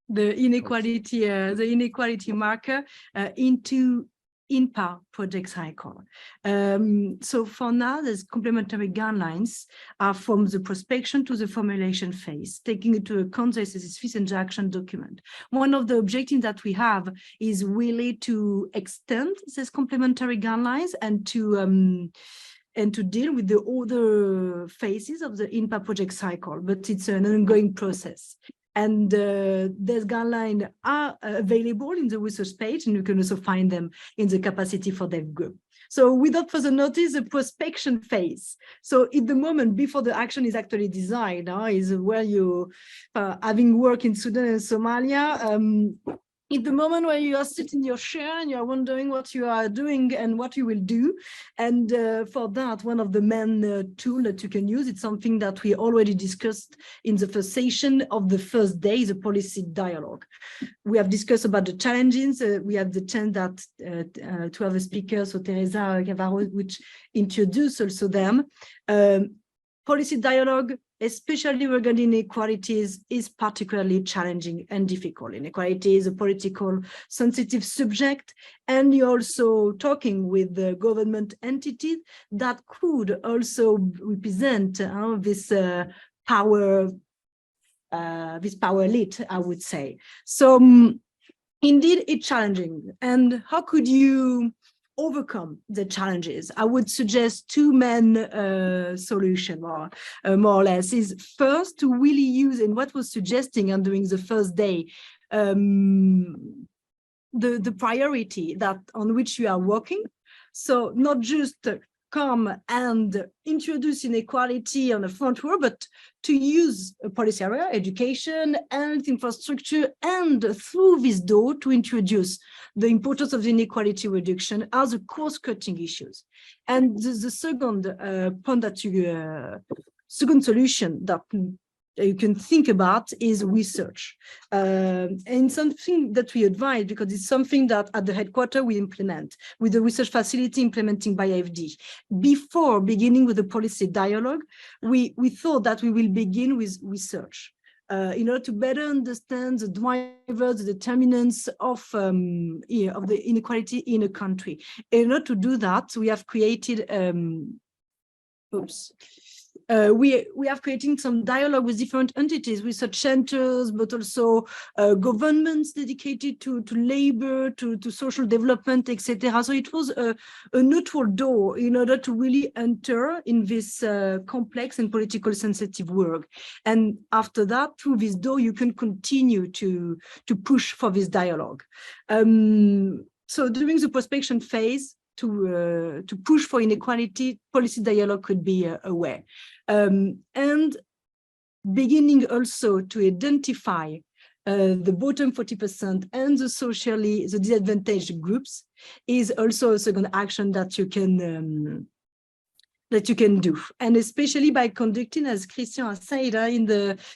the inequality marker into INTPA project cycle. So for now, there's complementary guidelines from the prospection to the formulation phase, taking into account the SSC Fiches and the action document. One of the objectives that we have is really to extend these complementary guidelines and to deal with the other phases of the INTPA project cycle, but it's an ongoing process. And these guidelines are available in the research page, and you can also find them in the capacity for dev group. So without further notice, the prospection phase. So at the moment before the action is actually designed, is where you, having worked in Sudan and Somalia, at the moment where you are sitting in your chair and you are wondering what you are doing and what you will do. And for that, one of the main tools that you can use, it's something that we already discussed in the first session of the first day, the policy dialogue. We have discussed about the challenges. We have the chance that to have a speaker, so Teresa Gavarro, which introduced also them. Policy dialogue, especially regarding inequalities, is particularly challenging and difficult. Inequality is a political sensitive subject, and you're also talking with the government entities that could also represent this power elite, I would say. So indeed, it's challenging. And how could you overcome the challenges? I would suggest two main solutions, more or less. Is first to really use, and what was suggesting and during the first day, the priority that on which you are working. So not just come and introduce inequality on the front row, but to use a policy area, education and infrastructure, and through this door to introduce the importance of the inequality reduction as a cost-cutting issues. And the second point that second solution that you can think about is research. And something that we advise, because it's something that at the headquarters we implement with the research facility implementing by AFD. Before beginning with the policy dialogue, we thought that we will begin with research in order to better understand the drivers, the determinants of the inequality in a country. In order to do that, we have created we have created some dialogue with different entities, research centers, but also governments dedicated to labor, to social development, etc. So it was a neutral door in order to really enter in this complex and politically sensitive work. And after that, through this door, you can continue to push for this dialogue. So during the prospection phase, to push for inequality, policy dialogue could be a way. And beginning also to identify the bottom 40% and the disadvantaged groups is also a second action that you can do, and especially by conducting, as Christian has said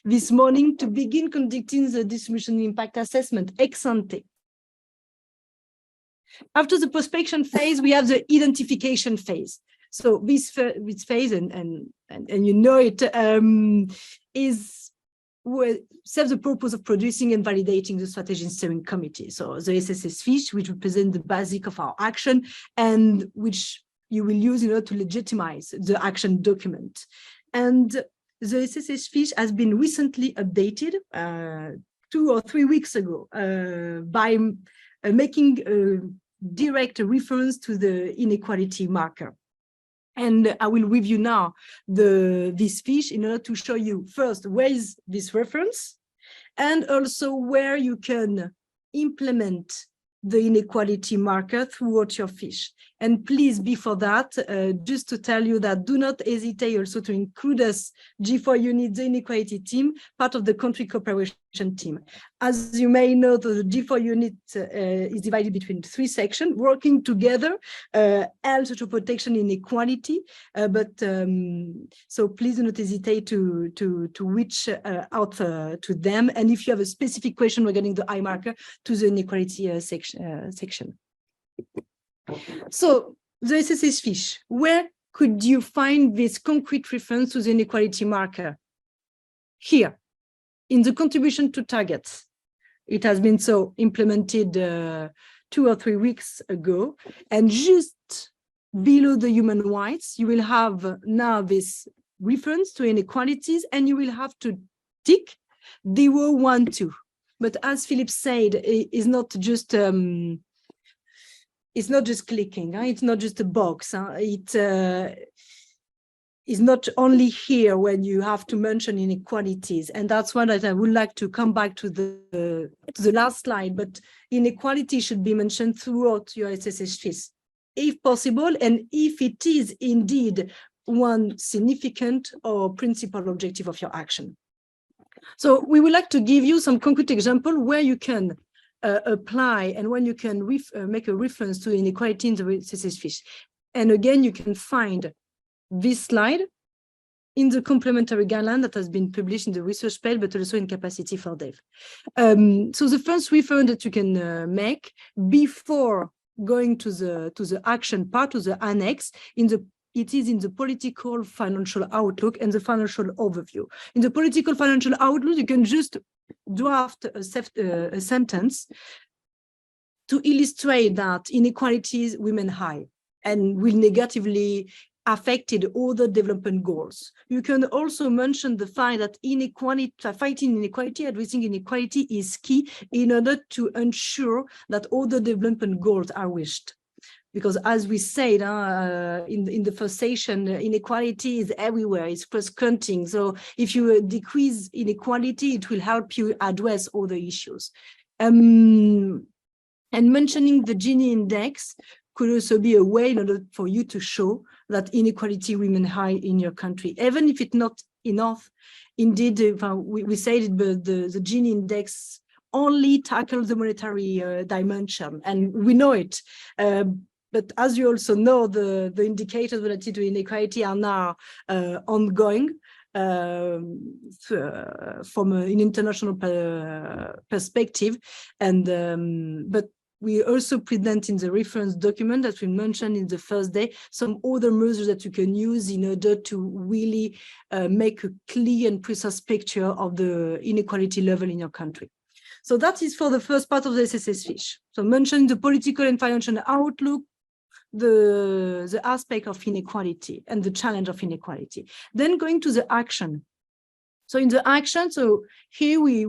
this morning, to begin conducting the distribution impact assessment ex ante. After the prospection phase, we have the identification phase. So this phase, and you know it, serves the purpose of producing and validating the strategy steering committee. So the SSC Fiches, which represent the basic of our action, and which you will use in order to legitimize the action document. And the SSC Fiches has been recently updated 2 or 3 weeks ago by making direct reference to the inequality marker. And I will review now this fiche in order to show you first where is this reference, and also where you can implement the inequality marker throughout your fiche. And please, before that, just to tell you that do not hesitate also to include us, G4 unit, the inequality team, part of the country cooperation team. As you may know, the G4 unit is divided between 3 sections, working together, health, social protection, inequality. So please do not hesitate to reach out to them. And if you have a specific question regarding the I marker, to the inequality section. So the SSC Fiche, where could you find this concrete reference to the inequality marker? Here, in the contribution to targets. It has been so implemented 2 or 3 weeks ago. And just below the human rights, you will have now this reference to inequalities, and you will have to tick 0, 1, 2. But as Philip said, it's not just clicking. It's not just a box. It is not only here when you have to mention inequalities, and that's one that I would like to come back to the last slide. But inequality should be mentioned throughout your SSC Fiches, if possible, and if it is indeed one significant or principal objective of your action. So we would like to give you some concrete example where you can apply and when you can make a reference to inequality in the SSC Fiche. And again, you can find this slide in the complementary guideline that has been published in the research page, but also in capacity for dev. So the first reference that you can make before going to the action part, to the annex, it is in the political financial outlook and the financial overview. In the political financial outlook, you can just draft a sentence to illustrate that inequalities remain high and will negatively affected all the development goals. You can also mention the fact that fighting inequality, addressing inequality is key in order to ensure that all the development goals are reached. Because as we said in the first session, inequality is everywhere, it's cross-cutting. So if you decrease inequality, it will help you address all the issues. And mentioning the Gini index could also be a way in order for you to show that inequality remains high in your country, even if it's not enough. Indeed, we said it, but the Gini index only tackles the monetary dimension, and we know it. But as you also know, the indicators related to inequality are now ongoing from an international perspective. And but we also present in the reference document that we mentioned in the first day some other measures that you can use in order to really make a clear and precise picture of the inequality level in your country. So that is for the first part of the SSC Fiche. So mentioning the political and financial outlook, the aspect of inequality and the challenge of inequality. Then going to the action. So in the action, so here we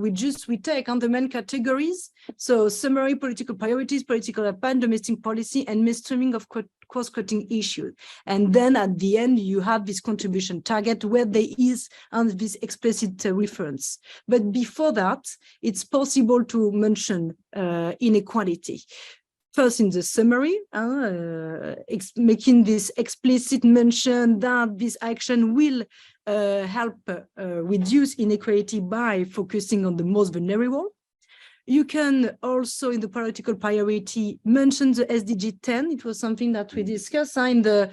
take on the main categories. So summary, political priorities, political append, domestic policy, and mainstreaming of cross-cutting issues. And then at the end, you have this contribution target where there is this explicit reference. But before that, it's possible to mention inequality. First, in the summary, making this explicit mention that this action will help reduce inequality by focusing on the most vulnerable. You can also, in the political priority, mention the SDG 10. It was something that we discussed in the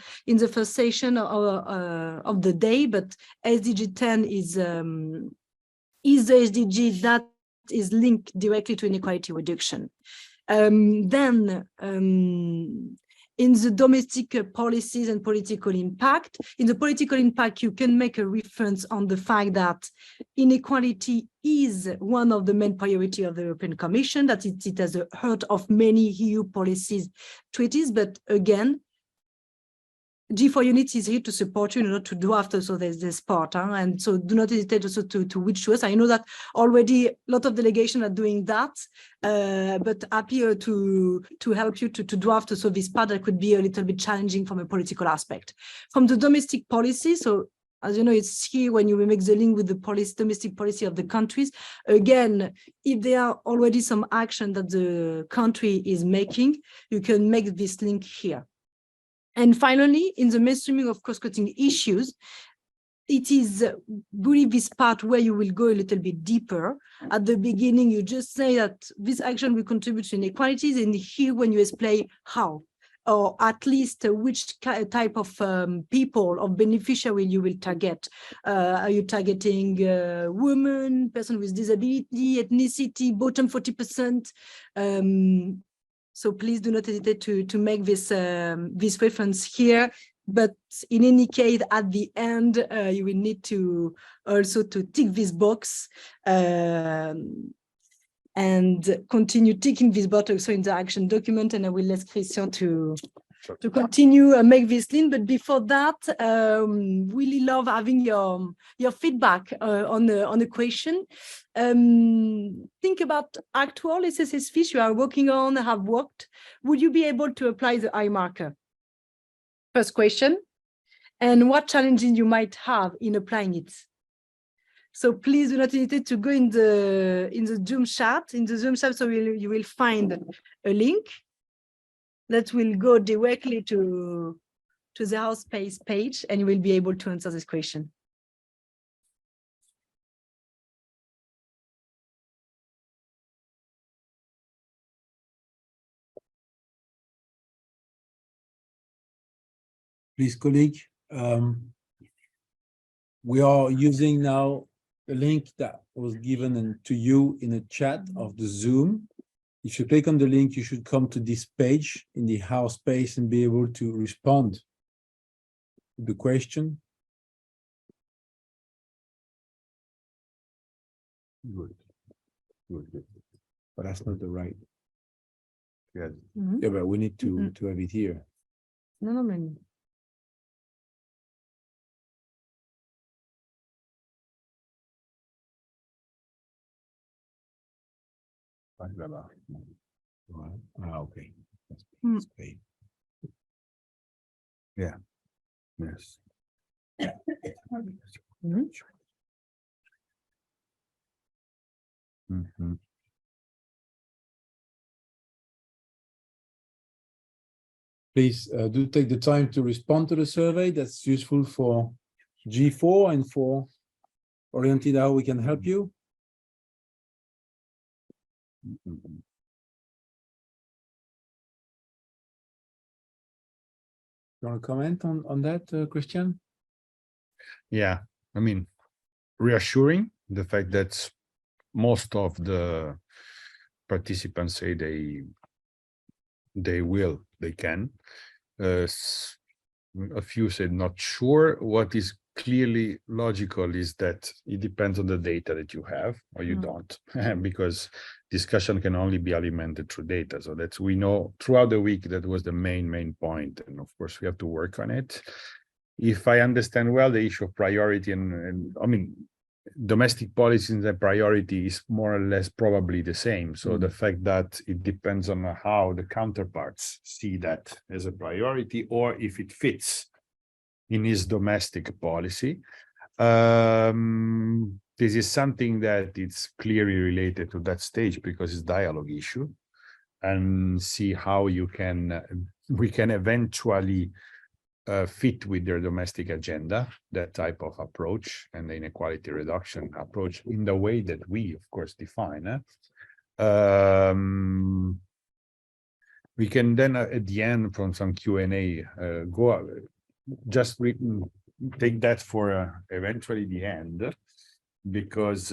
first session of the day, but SDG 10 is the SDG that is linked directly to inequality reduction. Then in the domestic policies and political impact, in the political impact, you can make a reference on the fact that inequality is one of the main priorities of the European Commission, that it has a heart of many EU policies, treaties, but again, G4 Unit is here to support you in order to do after, so there's this part, and so do not hesitate also to reach to us. I know that already a lot of delegations are doing that, but happy to help you to draft also this part that could be a little bit challenging from a political aspect. From the domestic policy, so as you know, it's here when you make the link with the domestic policy of the countries. Again, if there are already some action that the country is making, you can make this link here. And finally, in the mainstreaming of cross-cutting issues, it is really this part where you will go a little bit deeper. At the beginning, you just say that this action will contribute to inequalities, and here when you explain how, or at least which type of people, of beneficiary you will target. Are you targeting women, person with disability, ethnicity, bottom 40%? So please do not hesitate to make this reference here. But in any case, at the end, you will need to also tick this box. And and continue ticking this box also in the action document. And I will let Christian to continue make this link. But before that, really love having your feedback on the question. Think about actual SSS fiche you are working on, have worked. Would you be able to apply the I marker? First question. And what challenges you might have in applying it. So please do not hesitate to go in the Zoom chat. So you will find a link that will go directly to the house space page, and you will be able to answer this question. Please, colleague, we are using now a link that was given to you in a chat of the Zoom. If you click on the link, you should come to this page in the house space and be able to respond to the question. Good. But that's not the right. Yeah, yeah, but we need to have it here. No, man. Okay. Yeah. Yes. Please do take the time to respond to the survey. That's useful for G4 and for oriented how we can help you. You want to comment on that, Christian? Yeah, I mean, reassuring the fact that most of the participants say they can. A few said not sure. What is clearly logical is that it depends on the data that you have or you don't, because discussion can only be alimented through data. So that's, we know throughout the week that was the main point, and of course we have to work on it. If I understand well, the issue of priority and I mean, domestic policies and priority is more or less probably the same. So the fact that it depends on how the counterparts see that as a priority, or if it fits in his domestic policy. This is something that it's clearly related to that stage because it's dialogue issue, and see how we can eventually fit with their domestic agenda, that type of approach and the inequality reduction approach in the way that we, of course, define. We can then at the end from some Q&A go just take that for eventually the end, because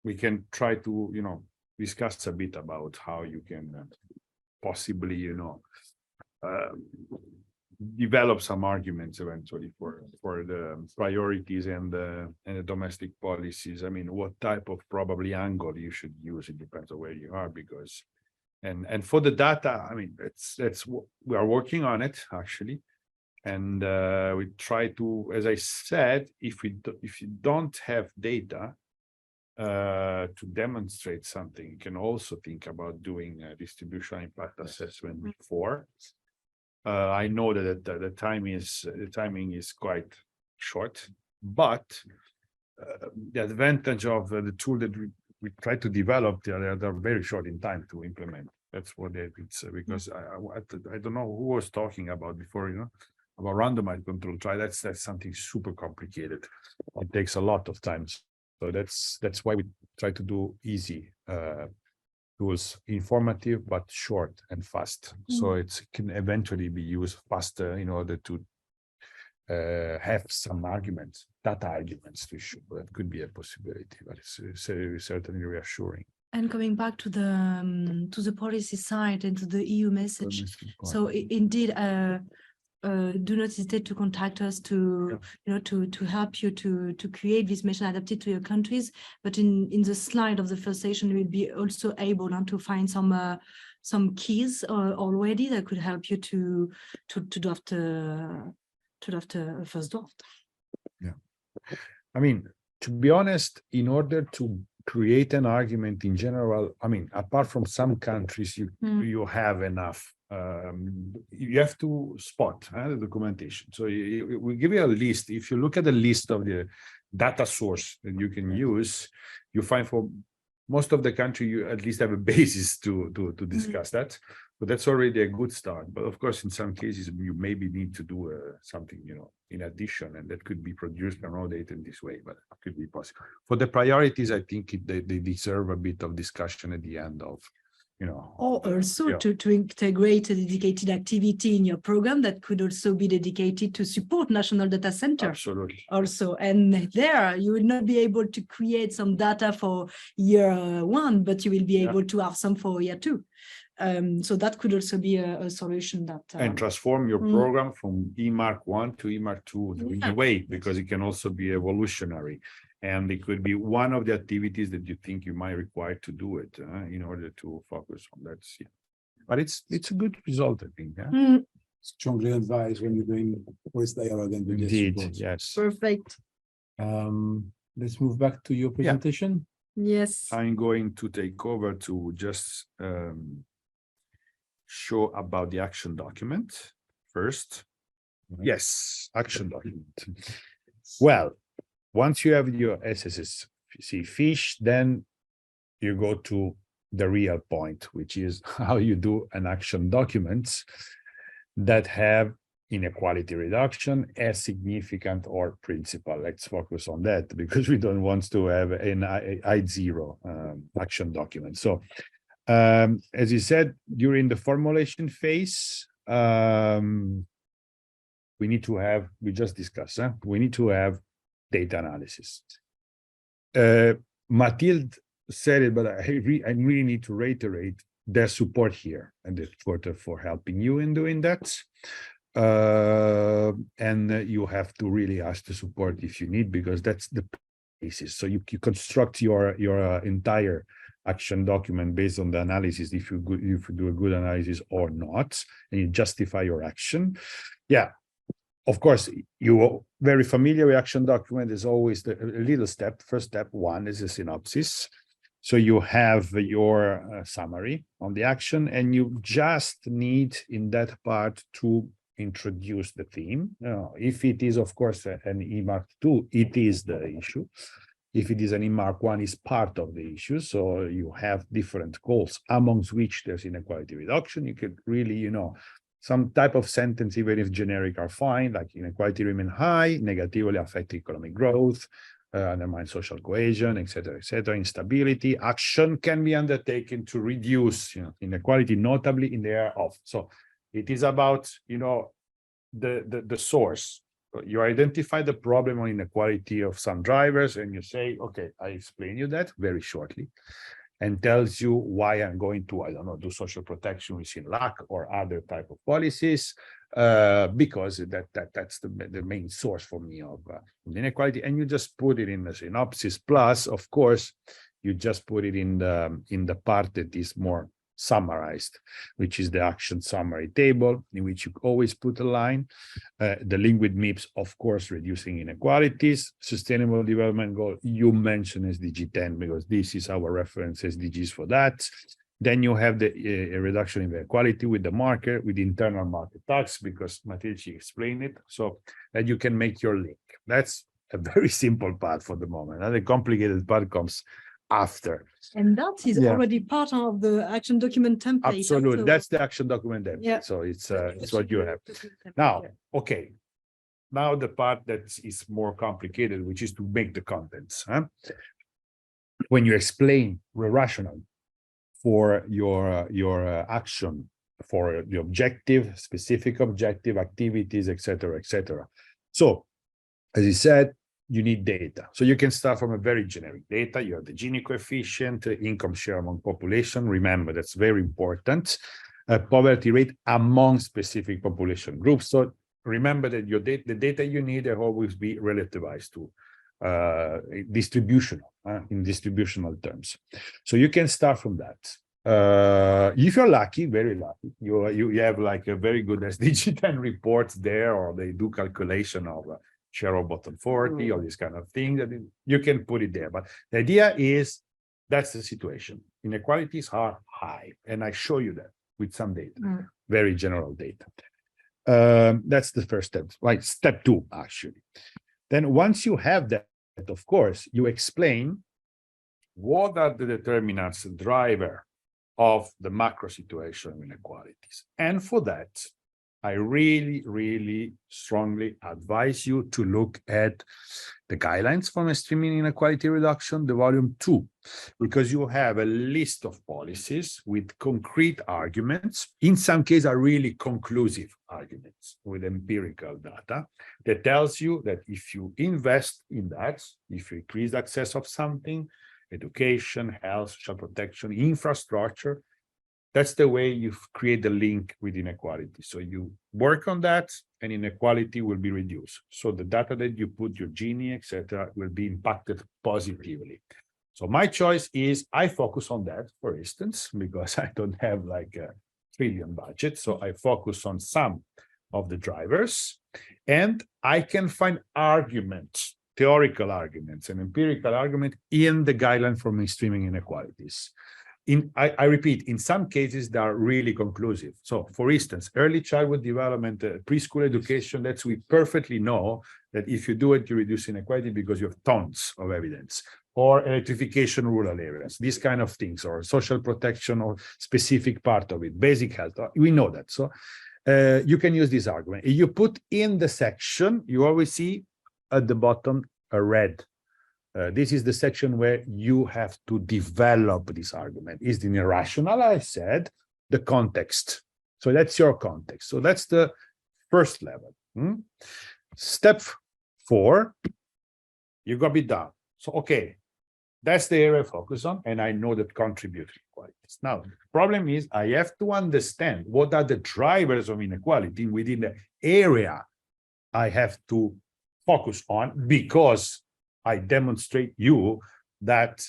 we can try to, discuss a bit about how you can possibly, develop some arguments eventually for the priorities and the domestic policies. I mean, what type of probably angle you should use, it depends on where you are, because and for the data, I mean, we are working on it actually, and we try to, as I said, if you don't have data to demonstrate something, you can also think about doing a distributional impact assessment before. I know that the timing is quite short, but the advantage of the tool that we try to develop, they're very short in time to implement. That's what it's because I don't know who was talking about before, about randomized control trial. That's something super complicated. It takes a lot of time. So that's why we try to do easy tools, informative but short and fast. So it can eventually be used faster in order to have some arguments, data arguments to show. That could be a possibility, but it's certainly reassuring. And coming back to the policy side and to the EU message, so indeed, do not hesitate to contact us to to help you to create this measure adapted to your countries. But in the slide of the first session, we'll be also able to find some keys already that could help you to draft a first draft. Yeah, I mean, to be honest, in order to create an argument in general, I mean, apart from some countries, you have enough. You have to spot the documentation. So we give you a list. If you look at the list of the data source that you can use, you find for most of the country, you at least have a basis to discuss that. But that's already a good start. But of course, in some cases, you maybe need to do something, in addition, and that could be produced and rolled in this way, but it could be possible. For the priorities, I think they deserve a bit of discussion at the end of, Or also to integrate a dedicated activity in your program that could also be dedicated to support national data center. Absolutely. Also, and there you will not be able to create some data for year 1, but you will be able to have some for year 2. So that could also be a solution that and transform your program from eMark 1 to eMark 2 in a way, because it can also be evolutionary, and it could be one of the activities that you think you might require to do it in order to focus on that. But it's a good result, I think. Strongly advised when you're doing voice dialogue and video support. Yes. Perfect. Let's move back to your presentation. Yes. I'm going to take over to just show about the action document first. Yes, action document. Well, once you have your SSC fiche, then you go to the real point, which is how you do an action document that have inequality reduction as significant or principal. Let's focus on that because we don't want to have an I0 action document. So as you said, during the formulation phase, we need to have, we just discussed, we need to have data analysis. Mathilde said it, but I really need to reiterate their support here and for helping you in doing that. And you have to really ask the support if you need, because that's the basis. So you construct your entire action document based on the analysis, if you do a good analysis or not, and you justify your action. Yeah, of course, you are very familiar with action document. Is always the little step. First step 1 is a synopsis. So you have your summary on the action, and you just need in that part to introduce the theme. If it is, of course, an eMark 2, it is the issue. If it is an eMark 1, is part of the issue. So you have different goals, amongst which there's inequality reduction. You could really, some type of sentence, even if generic, are fine, like inequality remain high, negatively affect economic growth, undermine social cohesion, etc., etc. Instability. Action can be undertaken to reduce inequality, notably in the area of. So it is about, the source. You identify the problem on inequality of some drivers, and you say, okay, I explain you that very shortly, and tells you why I'm going to, I don't know, do social protection within LAC or other type of policies, because that's the main source for me of inequality. And you just put it in the synopsis. Plus, of course, you just put it in the part that is more summarized, which is the action summary table, in which you always put a line. The link with MIPS, of course, reducing inequalities. Sustainable development goal, you mentioned SDG 10, because this is our reference SDGs for that. Then you have the reduction in inequality with the marker, with the internal market tax, because Matilde explained it, so that you can make your link. That's a very simple part for the moment, and the complicated part comes after. And that is already part of the action document template. Absolutely, so that's the action document template. Yeah. So it's what you have. Now, okay. Now the part that is more complicated, which is to make the contents. When you explain the rationale for your action, for the objective, specific objective, activities, etc., etc. So, as you said, you need data. So you can start from a very generic data. You have the Gini coefficient, income share among population. Remember, that's very important. Poverty rate among specific population groups. So remember that your data, the data you need will always be relativized to distributional, in distributional terms. So you can start from that. If you're lucky, very lucky, you have like a very good SDG10 reports there, or they do calculation of share of bottom 40, or this kind of thing, that you can put it there. But the idea is that's the situation. Inequalities are high, and I show you that with some data, very general data. That's the first step, like step 2, actually. Then once you have that, of course, you explain what are the determinants, driver of the macro situation of inequalities. And for that, I really, really strongly advise you to look at the guidelines for mainstreaming inequality reduction, the volume 2, because you have a list of policies with concrete arguments. In some cases are really conclusive arguments with empirical data that tells you that if you invest in that, if you increase access of something, education, health, social protection, infrastructure, that's the way you create the link with inequality. So you work on that and inequality will be reduced. So the data that you put, your Gini, etc., will be impacted positively. So my choice is I focus on that, for instance, because I don't have like a trillion budget. So I focus on some of the drivers, and I can find arguments, theoretical arguments and empirical argument in the guideline for mainstreaming inequalities. I repeat, in some cases, they are really conclusive. So, for instance, early childhood development, preschool education, that's we perfectly know that if you do it, you reduce inequality because you have tons of evidence. Or electrification rural areas, these kind of things, or social protection or specific part of it, basic health, we know that. So you can use this argument. You put in the section, you always see at the bottom a red. This is the section where you have to develop this argument. Is it irrational? I said the context. So that's your context. So that's the first level. Step 4, you got it done. So, okay, that's the area I focus on, and I know that contribute to inequalities. Now, the problem is I have to understand what are the drivers of inequality within the area I have to focus on, because I demonstrate you that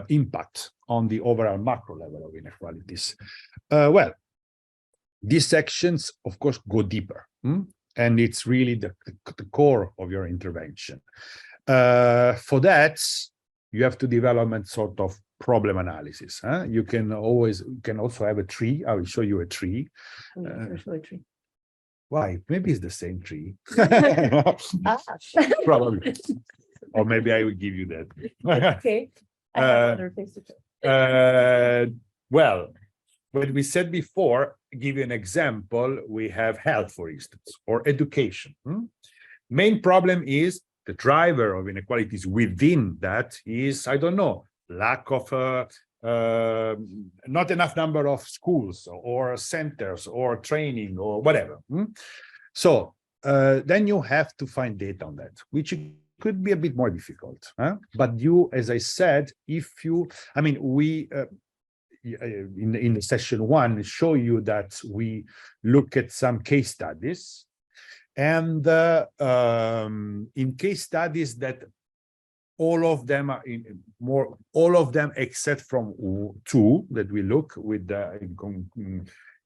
impact on the overall macro level of inequalities. Well, these sections, of course, go deeper, and it's really the core of your intervention. For that, you have to develop sort of problem analysis. You can also have a tree. I will show you a tree. Why? Maybe it's the same tree. Probably. Or maybe I will give you that. Okay. I have other things to say. Well, what we said before, give you an example, we have health, for instance, or education. Main problem is the driver of inequalities within that is, I don't know, lack of not enough number of schools or centers or training or whatever. So then you have to find data on that, which could be a bit more difficult. But you, as I said, if you, I mean, we in the session 1 show you that we look at some case studies, and in case studies that all of them are all of them except from 2 that we look with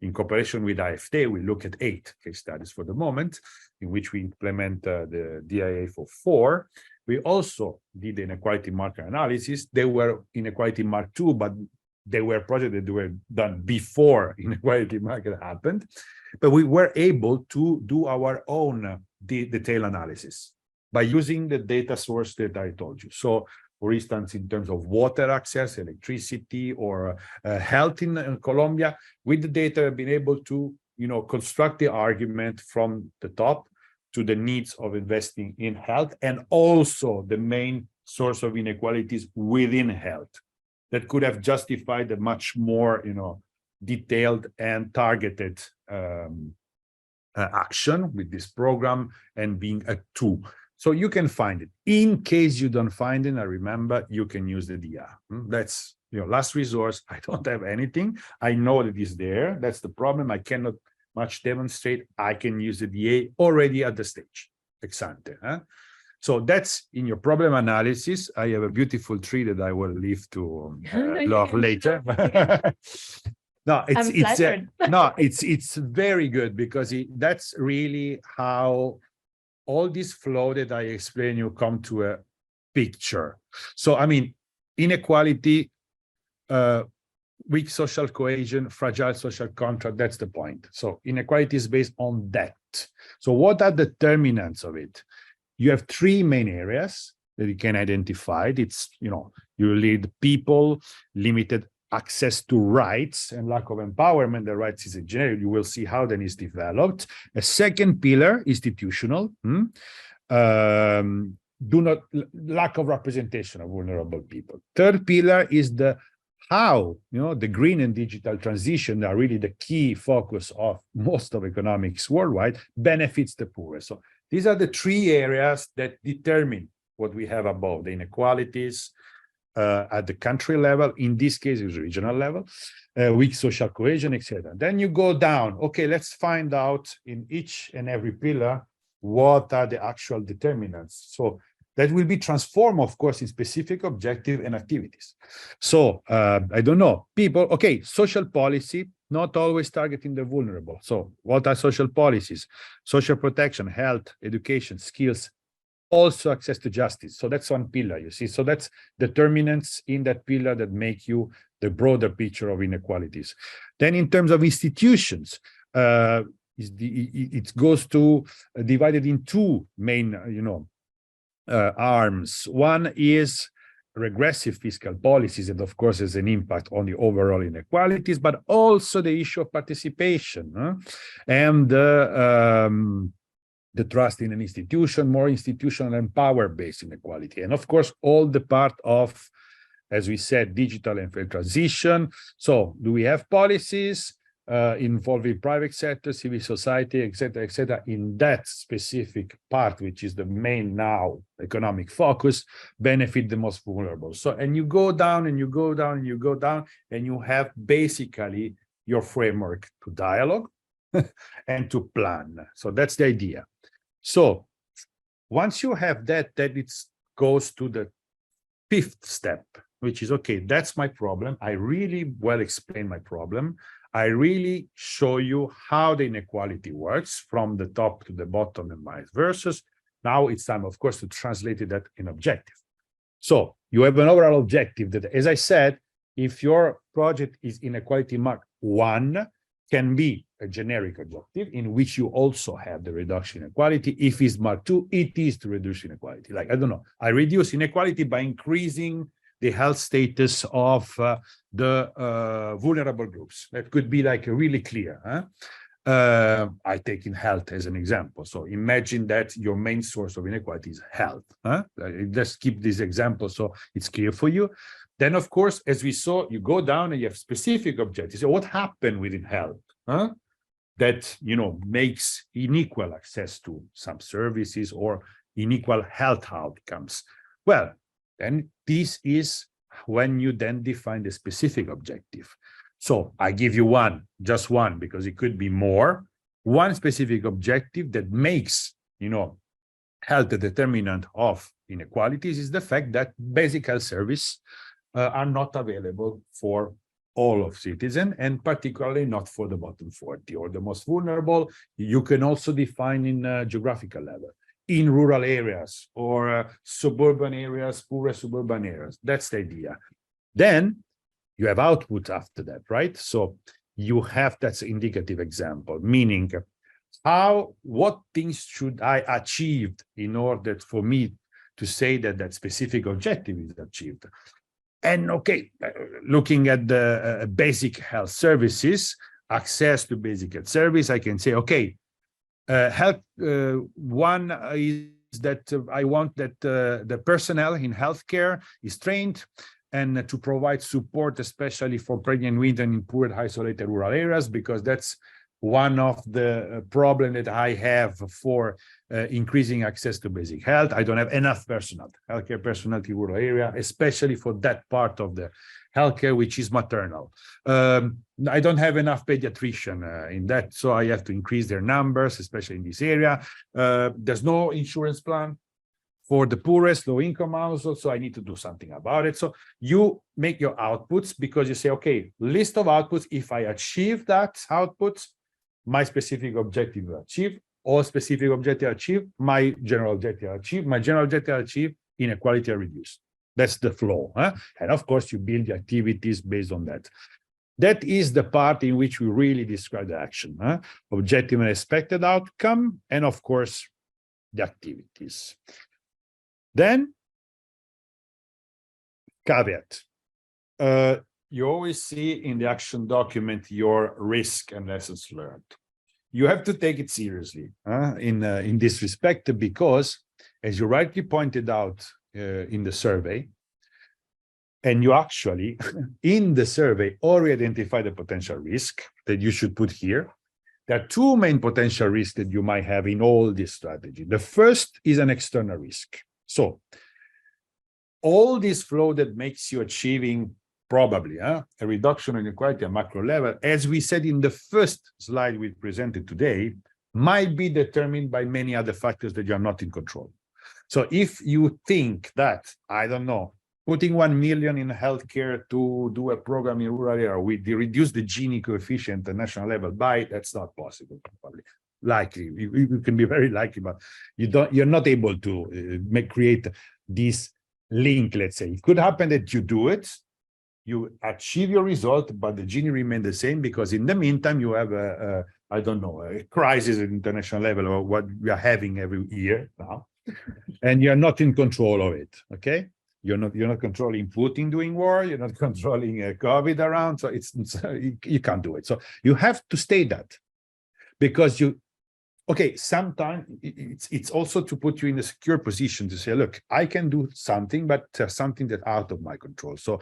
in cooperation with IFT, we look at 8 case studies for the moment, in which we implement the DIA for 4. We also did the inequality marker analysis. They were inequality mark 2, but they were projects that were done before inequality marker happened. But we were able to do our own detailed analysis by using the data source that I told you. So, for instance, in terms of water access, electricity, or health in Colombia, with the data, we've been able to, construct the argument from the top to the needs of investing in health, and also the main source of inequalities within health that could have justified a much more, detailed and targeted action with this program and being a tool. So you can find it. In case you don't find it, I remember you can use the DIA. That's last resource. I don't have anything. I know that it's there. That's the problem. I cannot much demonstrate, I can use the DA already at the stage, ex ante. So that's in your problem analysis. I have a beautiful tree that I will leave to love later. No, it's very good because that's really how all this flow that I explain you come to a picture. So, I mean, inequality, weak social cohesion, fragile social contract, that's the point. So inequality is based on that. So what are the determinants of it? You have three main areas that you can identify. It's, you lead people, limited access to rights and lack of empowerment. The rights is in general, you will see how then is developed. A second pillar, institutional, lack of representation of vulnerable people. Third pillar is the how, the green and digital transition are really the key focus of most of economics worldwide, benefits the poor. So these are the three areas that determine what we have above, the inequalities at the country level, in this case, it's regional level, weak social cohesion, etc. Then you go down, okay, let's find out in each and every pillar, what are the actual determinants. So that will be transformed, of course, in specific objective and activities. So I don't know, people, okay, social policy, not always targeting the vulnerable. So what are social policies? Social protection, health, education, skills, also access to justice. So that's one pillar, you see. So that's determinants in that pillar that make you the broader picture of inequalities. Then in terms of institutions, it goes to divided in two main, arms. One is regressive fiscal policies, and of course has an impact on the overall inequalities, but also the issue of participation and the trust in an institution, more institutional and power-based inequality. And of course, all the part of, as we said, digital and fair transition. So do we have policies involving private sector, civil society, etc., in that specific part, which is the main now economic focus, benefit the most vulnerable. So, and you go down and you go down and you go down, and you have basically your framework to dialogue and to plan. So that's the idea. So once you have that, then it goes to the fifth step, which is, okay, that's my problem. I really well explain my problem. I really show you how the inequality works from the top to the bottom and vice versa. Now it's time, of course, to translate that in objective. So you have an overall objective that, as I said, if your project is inequality mark 1, can be a generic objective in which you also have the reduction in inequality. If it's mark 2, it is to reduce inequality. Like, I don't know, I reduce inequality by increasing the health status of the vulnerable groups. That could be like really clear. I take in health as an example. So imagine that your main source of inequality is health. Let's keep this example so it's clear for you. Then, of course, as we saw, you go down and you have specific objectives. So what happened within health that, makes unequal access to some services or unequal health outcomes? Well, then this is when you then define the specific objective. So I give you just one, because it could be more. One specific objective that makes, health a determinant of inequalities is the fact that basic health services are not available for all of citizens, and particularly not for the bottom 40 or the most vulnerable. You can also define in geographical level, in rural areas or suburban areas, poorer suburban areas. That's the idea. Then you have output after that, right? So you have, that's an indicative example, meaning what things should I achieve in order for me to say that that specific objective is achieved. And okay, looking at the basic health services, access to basic health service, I can say, okay, health, one is that I want that the personnel in healthcare is trained and to provide support, especially for pregnant women in poor and isolated rural areas, because that's one of the problem that I have for increasing access to basic health. I don't have enough personnel, healthcare personnel in rural area, especially for that part of the healthcare, which is maternal. I don't have enough pediatrician in that, so I have to increase their numbers, especially in this area. There's no insurance plan for the poorest, low income households, so I need to do something about it. So you make your outputs because you say, okay, list of outputs. If I achieve that outputs, my specific objective is achieved, all specific objective achieved, my general objective achieved, my general objective achieved, inequality are reduced. That's the flow. And of course, you build the activities based on that. That is the part in which we really describe the action, objective and expected outcome, and of course, the activities. Then, caveat. You always see in the action document your risk and lessons learned. You have to take it seriously in this respect, because, as you rightly pointed out in the survey, and you actually, in the survey, already identify the potential risk that you should put here. There are two main potential risks that you might have in all this strategy. The first is an external risk. So all this flow that makes you achieving probably a reduction in inequality at macro level, as we said in the first slide we presented today, might be determined by many other factors that you are not in control. So if you think that, I don't know, putting 1 million in healthcare to do a program in rural area, we reduce the Gini coefficient at national level by, that's not possible, probably. Likely, you can be very likely, but you're not able to create this link, let's say. It could happen that you do it, you achieve your result, but the Gini remain the same, because in the meantime, you have I don't know, a crisis at international level, or what we are having every year now, and you're not in control of it, okay? You're not controlling Putin doing war, you're not controlling COVID around, so you can't do it. So you have to state that, because sometimes it's also to put you in a secure position to say, look, I can do something, but something that's out of my control. So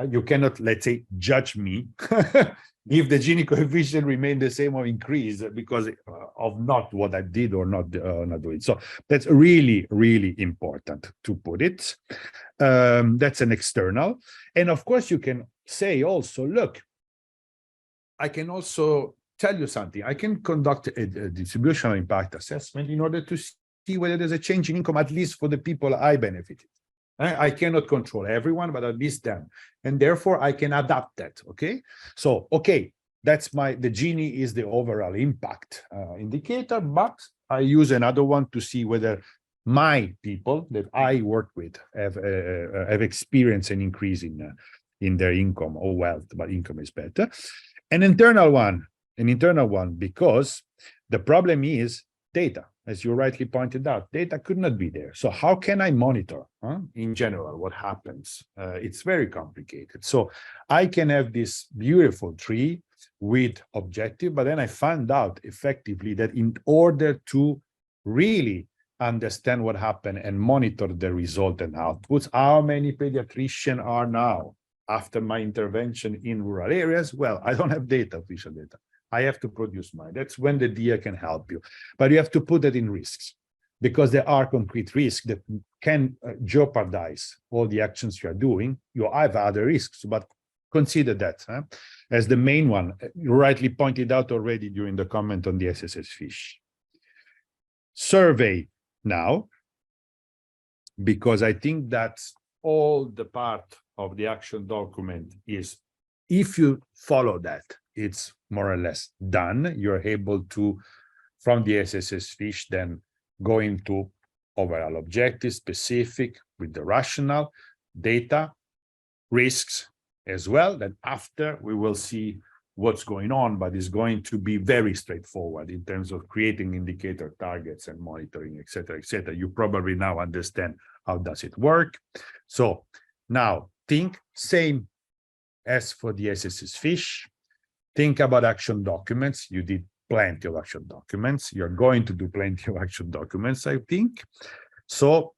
you cannot, let's say, judge me if the Gini coefficient remain the same or increase because of not what I did or not do it. So that's really, really important to put it. That's an external. And of course, you can say also, look, I can also tell you something. I can conduct a distributional impact assessment in order to see whether there's a change in income, at least for the people I benefited. I cannot control everyone, but at least them. And therefore, I can adapt that, okay? So, okay, that's the Gini is the overall impact indicator, but I use another one to see whether my people that I work with have experienced an increase in their income or wealth, but income is better. An internal one, because the problem is data, as you rightly pointed out. Data could not be there. So how can I monitor in general what happens? It's very complicated. So I can have this beautiful tree with objective, but then I found out effectively that in order to really understand what happened and monitor the result and outputs, how many pediatricians are now after my intervention in rural areas? Well, I don't have data, official data. I have to produce mine. That's when the DIA can help you. But you have to put that in risks, because there are concrete risks that can jeopardize all the actions you are doing. You have other risks, but consider that as the main one. You rightly pointed out already during the comment on the SSS Fiche. Survey now, because I think that all the part of the action document is, if you follow that, it's more or less done. You're able to, from the SSS Fiche, then go into overall objective, specific with the rationale, data, risks as well. Then after, we will see what's going on, but it's going to be very straightforward in terms of creating indicator targets and monitoring, et cetera, et cetera. You probably now understand how does it work. So now think same as for the SSS Fiche. Think about action documents. You did plenty of action documents. You're going to do plenty of action documents, I think. So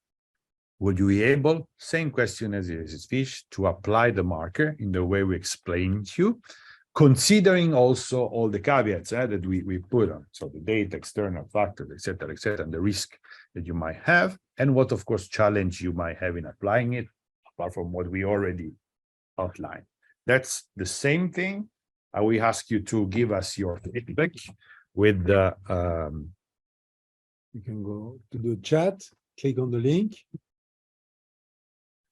would you be able, same question as the SSS Fiche, to apply the marker in the way we explained to you, considering also all the caveats that we put on. So the data, external factors, et cetera, and the risk that you might have, and what, of course, challenge you might have in applying it, apart from what we already outlined. That's the same thing. We ask you to give us your feedback with the You can go to the chat, click on the link.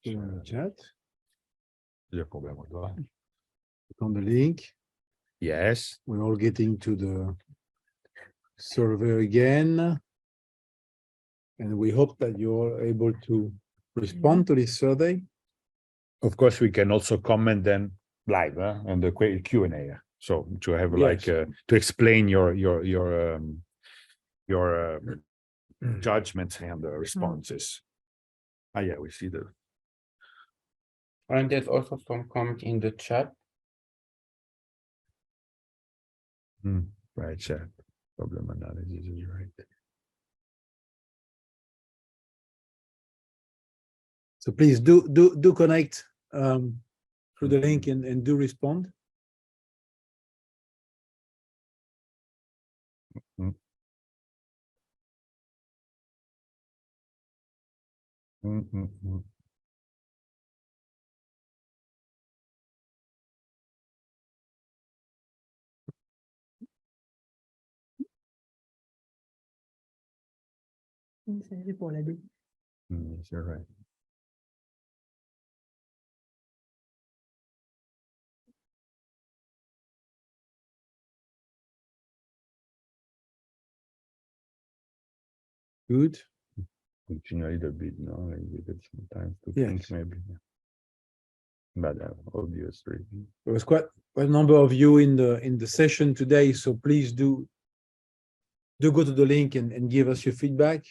Click on the chat, click on the link. yes. We're all getting to the survey again. And we hope that you're able to respond to this survey. Of course, we can also comment then live on the Q&A. So to have like to explain your judgments and the responses. Yeah, we see the. And there's also some comment in the chat. Right, chat. Problem analysis is right. So please do connect through the link and do respond. You're right. Good. Continue a little bit, no, like give it some time to Yes. think maybe. But obviously. There was quite a number of you in the session today, so please do go to the link and give us your feedback.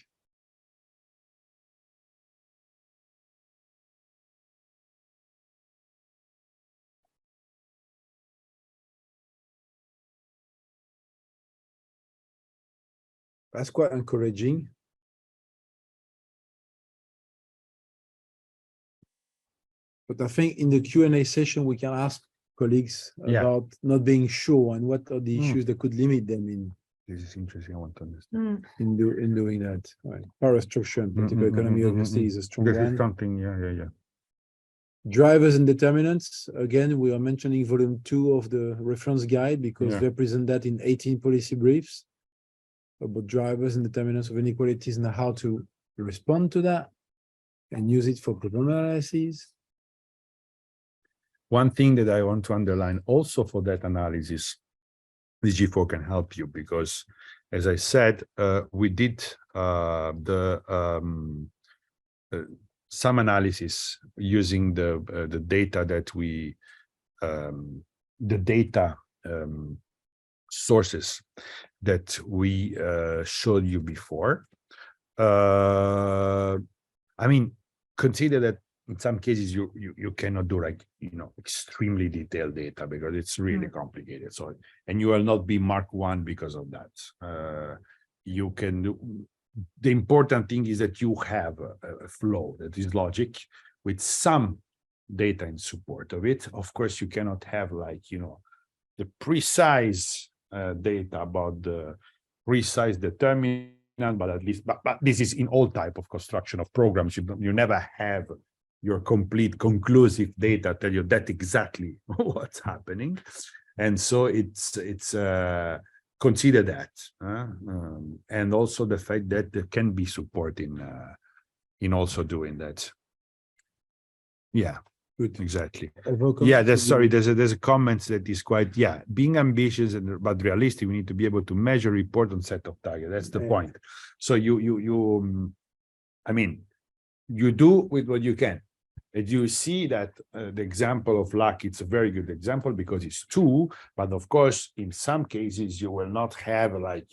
That's quite encouraging. But I think in the Q&A session, we can ask colleagues about not being sure and what are the issues that could limit them in. This is interesting. I want to understand. In doing that. Right. Power structure and political economy obviously is a strong This one. is something, yeah. Drivers and determinants. Again, we are mentioning volume 2 of the reference guide because they present that in 18 policy briefs about drivers and determinants of inequalities and how to respond to that and use it for problem analysis. One thing that I want to underline also for that analysis, DG4 can help you because, as I said, we did some analysis using the data that we the data sources that we showed you before. I mean, consider that in some cases you cannot do like extremely detailed data because it's really complicated. So, and you will not be Mark 1 because of that. You can do. The important thing is that you have a flow that is logic with some data in support of it. Of course, you cannot have like the precise data about the precise determinant, but at least, but this is in all type of construction of programs. You never have your complete conclusive data tell you that exactly what's happening, and so it's consider that, and also the fact that there can be support in also doing that. Yeah. Good. Exactly. Yeah, there's a comment that is quite, being ambitious but realistic, we need to be able to measure, report on set of targets. That's the point. So I mean, you do with what you can. And you see that the example of luck, it's a very good example because it's 2, but of course, in some cases, you will not have like,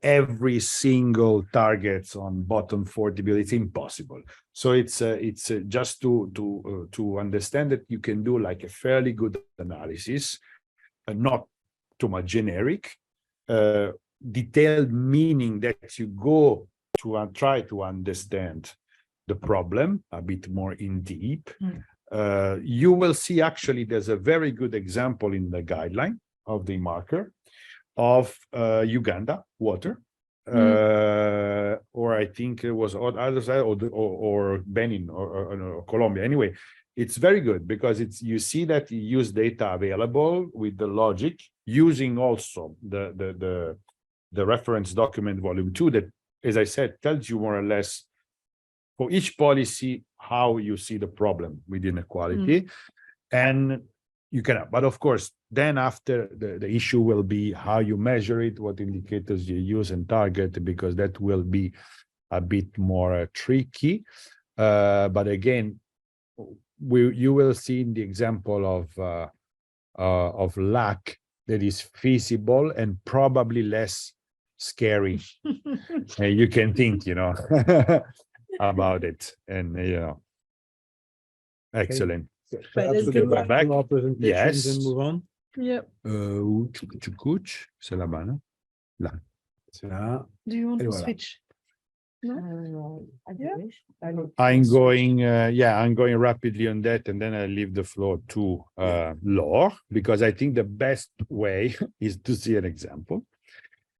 every single targets on bottom 40 billion. It's impossible. So it's just to understand that you can do like a fairly good analysis, not too much generic, detailed, meaning that you go to try to understand the problem a bit more in deep, You will see actually there's a very good example in the guideline of the marker of Uganda water, or I think it was on other side, or Benin or Colombia. Anyway, it's very good because it's you see that you use data available with the logic using also the reference document volume 2 that, as I said, tells you more or less for each policy how you see the problem with inequality, and you can. But of course, then after the issue will be how you measure it, what indicators you use and target, because that will be a bit more tricky. But again, you will see in the example of lack that is feasible and probably less scary. You can think, about it, and excellent. So But perhaps let's we go go back back. to our presentations and Yes. move on. Yep. C'est là-bas, non? Là. C'est là. Do you want Et to voilà. switch? I'm going rapidly on that, and then I leave the floor to Laure, because I think the best way is to see an example.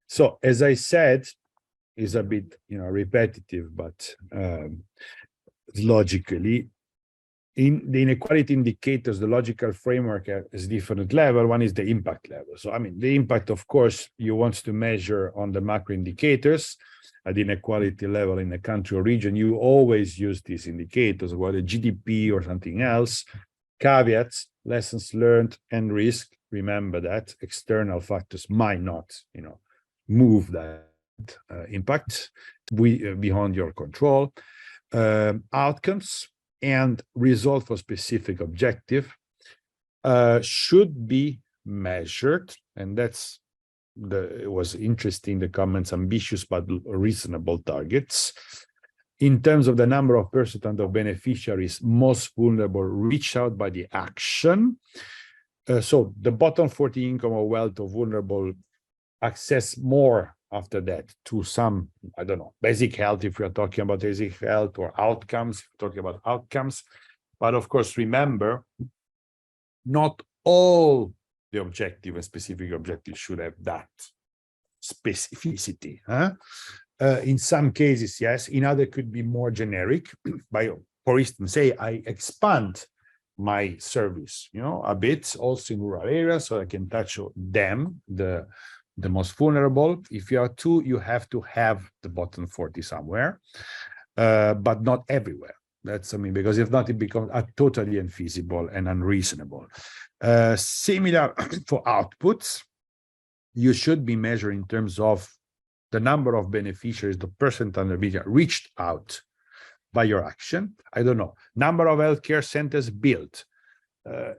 So, as I said, is a bit repetitive, but logically, in the inequality indicators, the logical framework is different level. One is the impact level. So, I mean, the impact, of course, you want to measure on the macro indicators at the inequality level in a country or region. You always use these indicators, whether GDP or something else. Caveats, lessons learned, and risk. Remember that external factors might not, move that impact beyond your control. Outcomes and result for specific objective should be measured, and it was interesting, the comments, ambitious but reasonable targets in terms of the number of percent of beneficiaries most vulnerable reached out by the action. So the bottom 40 income or wealth of vulnerable access more after that to some, I don't know, basic health, if we're talking about basic health, or outcomes, if we're talking about outcomes. But of course, remember, not all the objective and specific objectives should have that specificity. In some cases, yes. In other, could be more generic. By, for instance, say I expand my service, a bit also in rural areas, so I can touch them, the most vulnerable. If you are two, you have to have the bottom 40 somewhere, but not everywhere. That's, because if not, it becomes totally unfeasible and unreasonable. Similar for outputs, you should be measuring in terms of the number of beneficiaries, the percent under media reached out by your action. I don't know, number of healthcare centers built.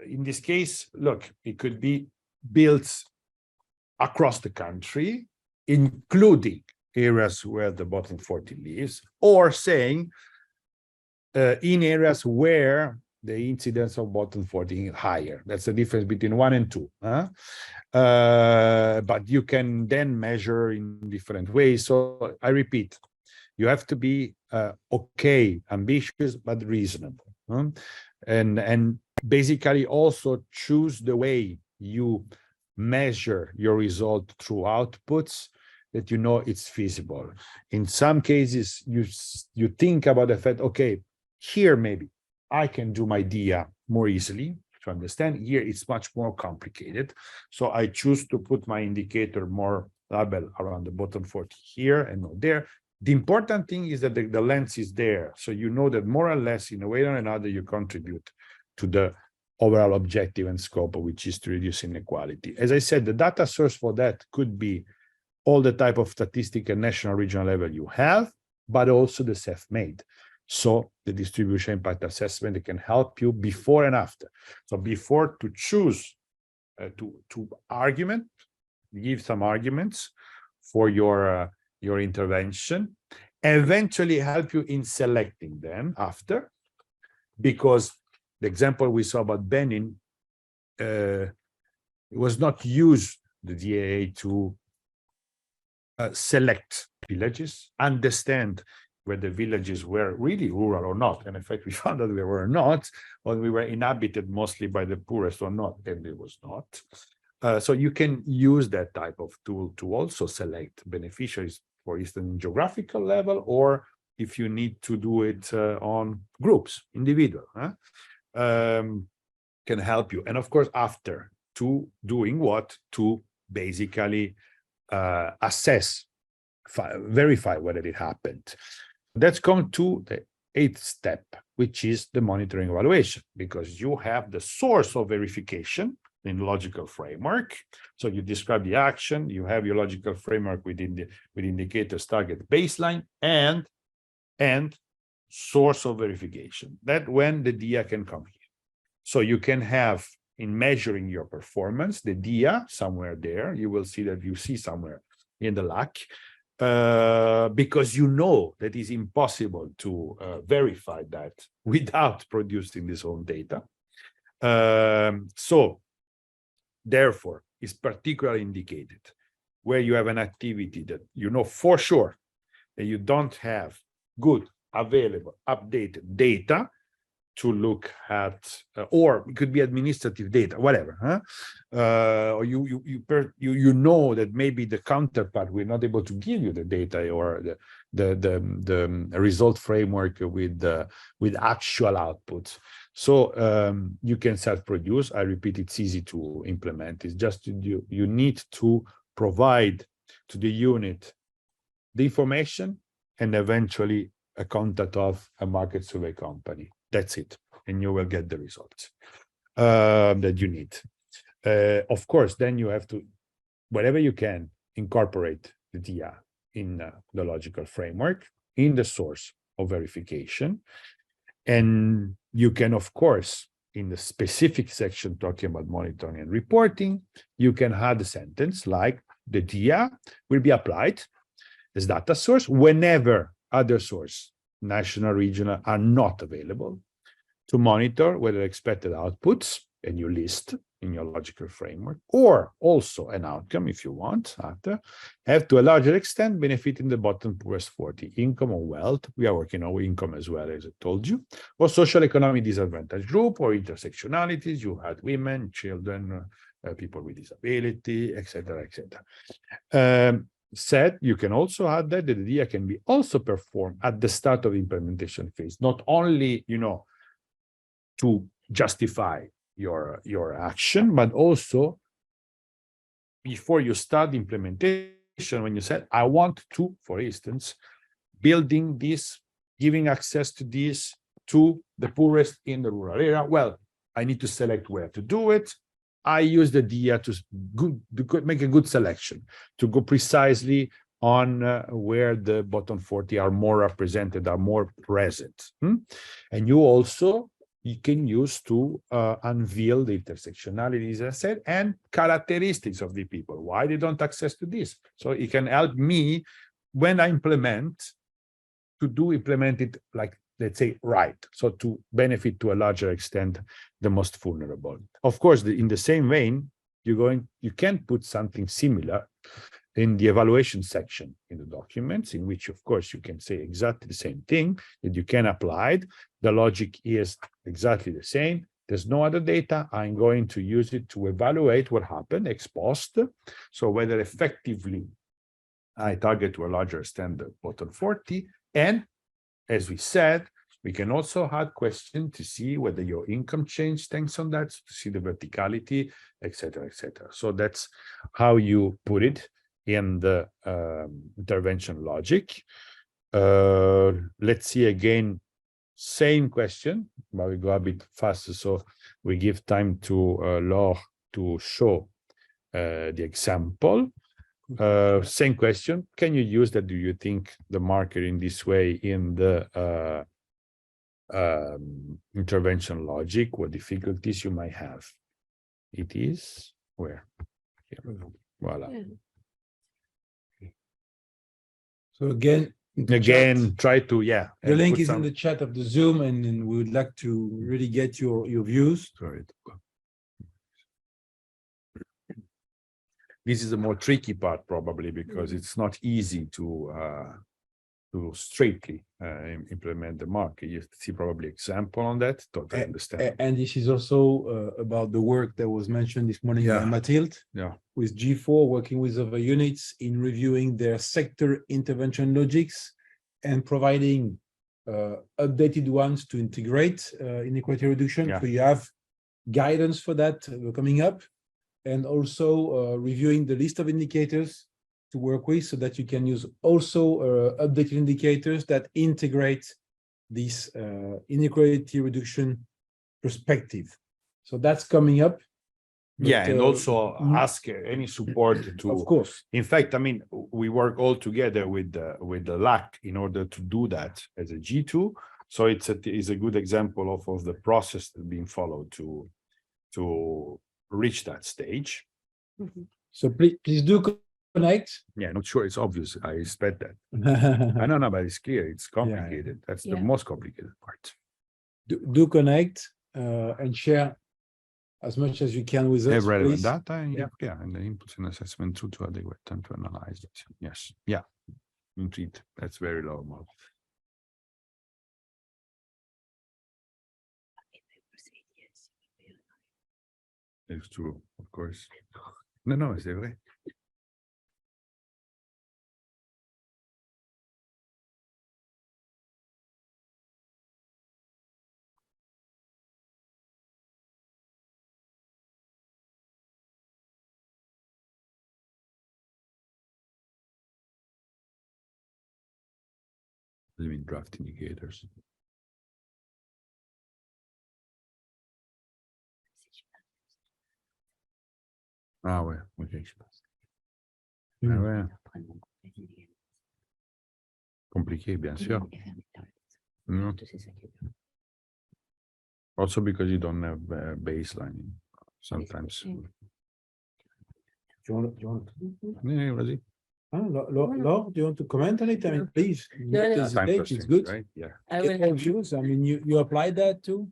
In this case, look, it could be built across the country, including areas where the bottom 40 lives, or saying in areas where the incidence of bottom 40 is higher. That's the difference between 1 and 2. But you can then measure in different ways. So I repeat, you have to be ambitious, but reasonable. And basically also choose the way you measure your result through outputs that it's feasible. In some cases, you think about the fact, okay, here maybe I can do my DIA more easily to understand. Here it's much more complicated. So I choose to put my indicator more label around the bottom 40 here and not there. The important thing is that the lens is there. So that more or less in a way or another, you contribute to the overall objective and scope, which is to reduce inequality. As I said, the data source for that could be all the type of statistical national regional level you have, but also the self-made. So the distribution impact assessment, it can help you before and after. So before, to choose to give some arguments for your intervention, eventually help you in selecting them after, because the example we saw about Benin, it was not used, the DAA, to select villages, understand whether villages were really rural or not. And in fact, we found that we were not, or we were inhabited mostly by the poorest or not, and it was not. So you can use that type of tool to also select beneficiaries, for instance, in geographical level, or if you need to do it on groups, individual, can help you. And of course, after to doing what? To basically assess, verify whether it happened. Let's come to the 8th step, which is the monitoring evaluation, because you have the source of verification in logical framework. So you describe the action, you have your logical framework with indicators, target, baseline, and source of verification. That when the DIA can come here. So you can have, in measuring your performance, the DIA somewhere there, you will see that you see somewhere in the LAC, because you know that it's impossible to verify that without producing this own data. So therefore, it's particularly indicated where you have an activity that you know for sure that you don't have good, available, updated data to look at, or it could be administrative data, whatever, or you know that maybe the counterpart will not able to give you the data or the result framework with actual outputs. So you can self-produce. I repeat, it's easy to implement. It's just you need to provide to the unit the information and eventually a contact of a market survey company. That's it, and you will get the results that you need. Of course, then you have to, wherever you can, incorporate the DIA in the logical framework, in the source of verification. And you can, of course, in the specific section talking about monitoring and reporting, you can add a sentence like the DIA will be applied as data source whenever other source, national, regional, are not available, to monitor whether expected outputs, and you list in your logical framework, or also an outcome, if you want, after, have to a larger extent benefiting the bottom poorest 40, income or wealth. We are working on income as well, as I told you, or social economic disadvantage group, or intersectionalities. You had women, children, people with disability, etc., etc. Said you can also add that the DIA can be also performed at the start of implementation phase, not only, you know, to justify your action, but also before you start implementation, when you said, I want to, for instance, building this, giving access to this to the poorest in the rural area. Well, I need to select where to do it. I use the DIA to make a good selection, to go precisely on where the bottom 40 are more represented, are more present. And you can use to unveil the intersectionalities, as I said, and characteristics of the people, why they don't access to this. So it can help me when I implement it like, let's say, right. So to benefit to a larger extent, the most vulnerable. Of course, in the same vein, you can put something similar in the evaluation section in the documents, in which, of course, you can say exactly the same thing, that you can apply it. The logic is exactly the same. There's no other data. I'm going to use it to evaluate what happened ex post. So whether effectively I target to a larger extent the bottom 40. And as we said, we can also add questions to see whether your income changed thanks on that, to see the verticality, etc., etc. So that's how you put it in the intervention logic. Let's see again, same question, but we go a bit faster, so we give time to Laure to show the example. Same question, can you use that, do you think, the marker in this way in the intervention logic? What difficulties you might have? It is where? Here. Voila. Yeah. So again, try to, the link is in the chat of the Zoom, and then we would like to really get your views. Sorry. This is the more tricky part, probably, because it's not easy to straightly implement the marker. You see probably example on that. Totally understand. And this is also about the work that was mentioned this morning by Yeah. Mathilde. Yeah. With G4, working with other units in reviewing their sector intervention logics and providing updated ones to integrate inequality reduction. Yeah. So you have guidance for that coming up, and also reviewing the list of indicators to work with, so that you can use also updated indicators that integrate this inequality reduction perspective. So that's coming up. Yeah, But, and also ask any support to. Of course. In fact, I mean, we work all together with the LAC in order to do that as a G2. So it's a good example of the process that's being followed to reach that stage. So please do connect. Yeah, not sure it's obvious. I expect that. I don't know, but it's clear. It's complicated. That's the most complicated part. Do connect and share as much as you can with us. Have relevant please. data, and and the inputs and assessment to adequate time to analyze it. Yes, yeah, indeed, that's very normal. It's true, of course. No, c'est vrai. I mean, draft indicators. Ah ouais, ok. Ah ouais. Compliqué, bien sûr. Mm. Also because you don't have baseline sometimes. Do you want Yeah, vas-y. Laure, do you want to comment on it? I mean, please. No, no. It's Time it's good. right? Yeah. I Get will. more views. I mean, you applied that too?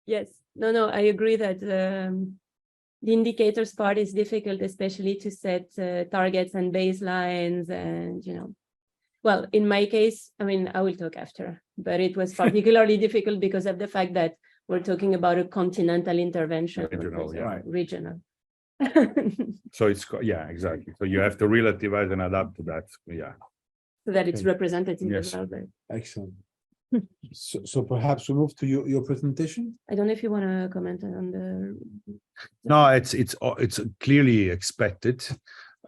Yes, no, I agree that the indicators part is difficult, especially to set targets and baselines, and well, in my case, I mean, I will talk after, but it was particularly difficult because of the fact that we're talking about a continental intervention, Regional, yeah. regional. So it's exactly. So you have to relativize and adapt to that. Yeah. So that it's Okay. representative Yes. as well. But Excellent. So perhaps we move to your presentation. I don't know if you want to comment on the. No, it's clearly expected.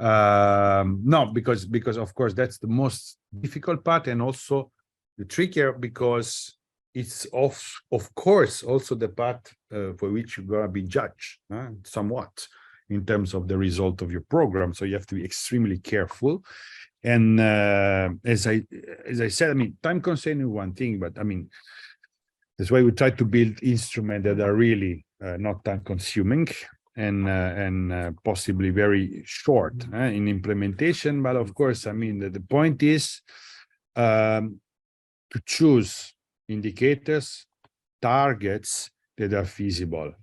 No, because of course that's the most difficult part, and also the trickier, because it's of course also the part for which you're gonna be judged somewhat in terms of the result of your program. So you have to be extremely careful. And as I said, I mean, time constraint is one thing, but I mean, that's why we try to build instruments that are really not time consuming and possibly very short in implementation. But of course, I mean, the point is to choose indicators, targets that are feasible.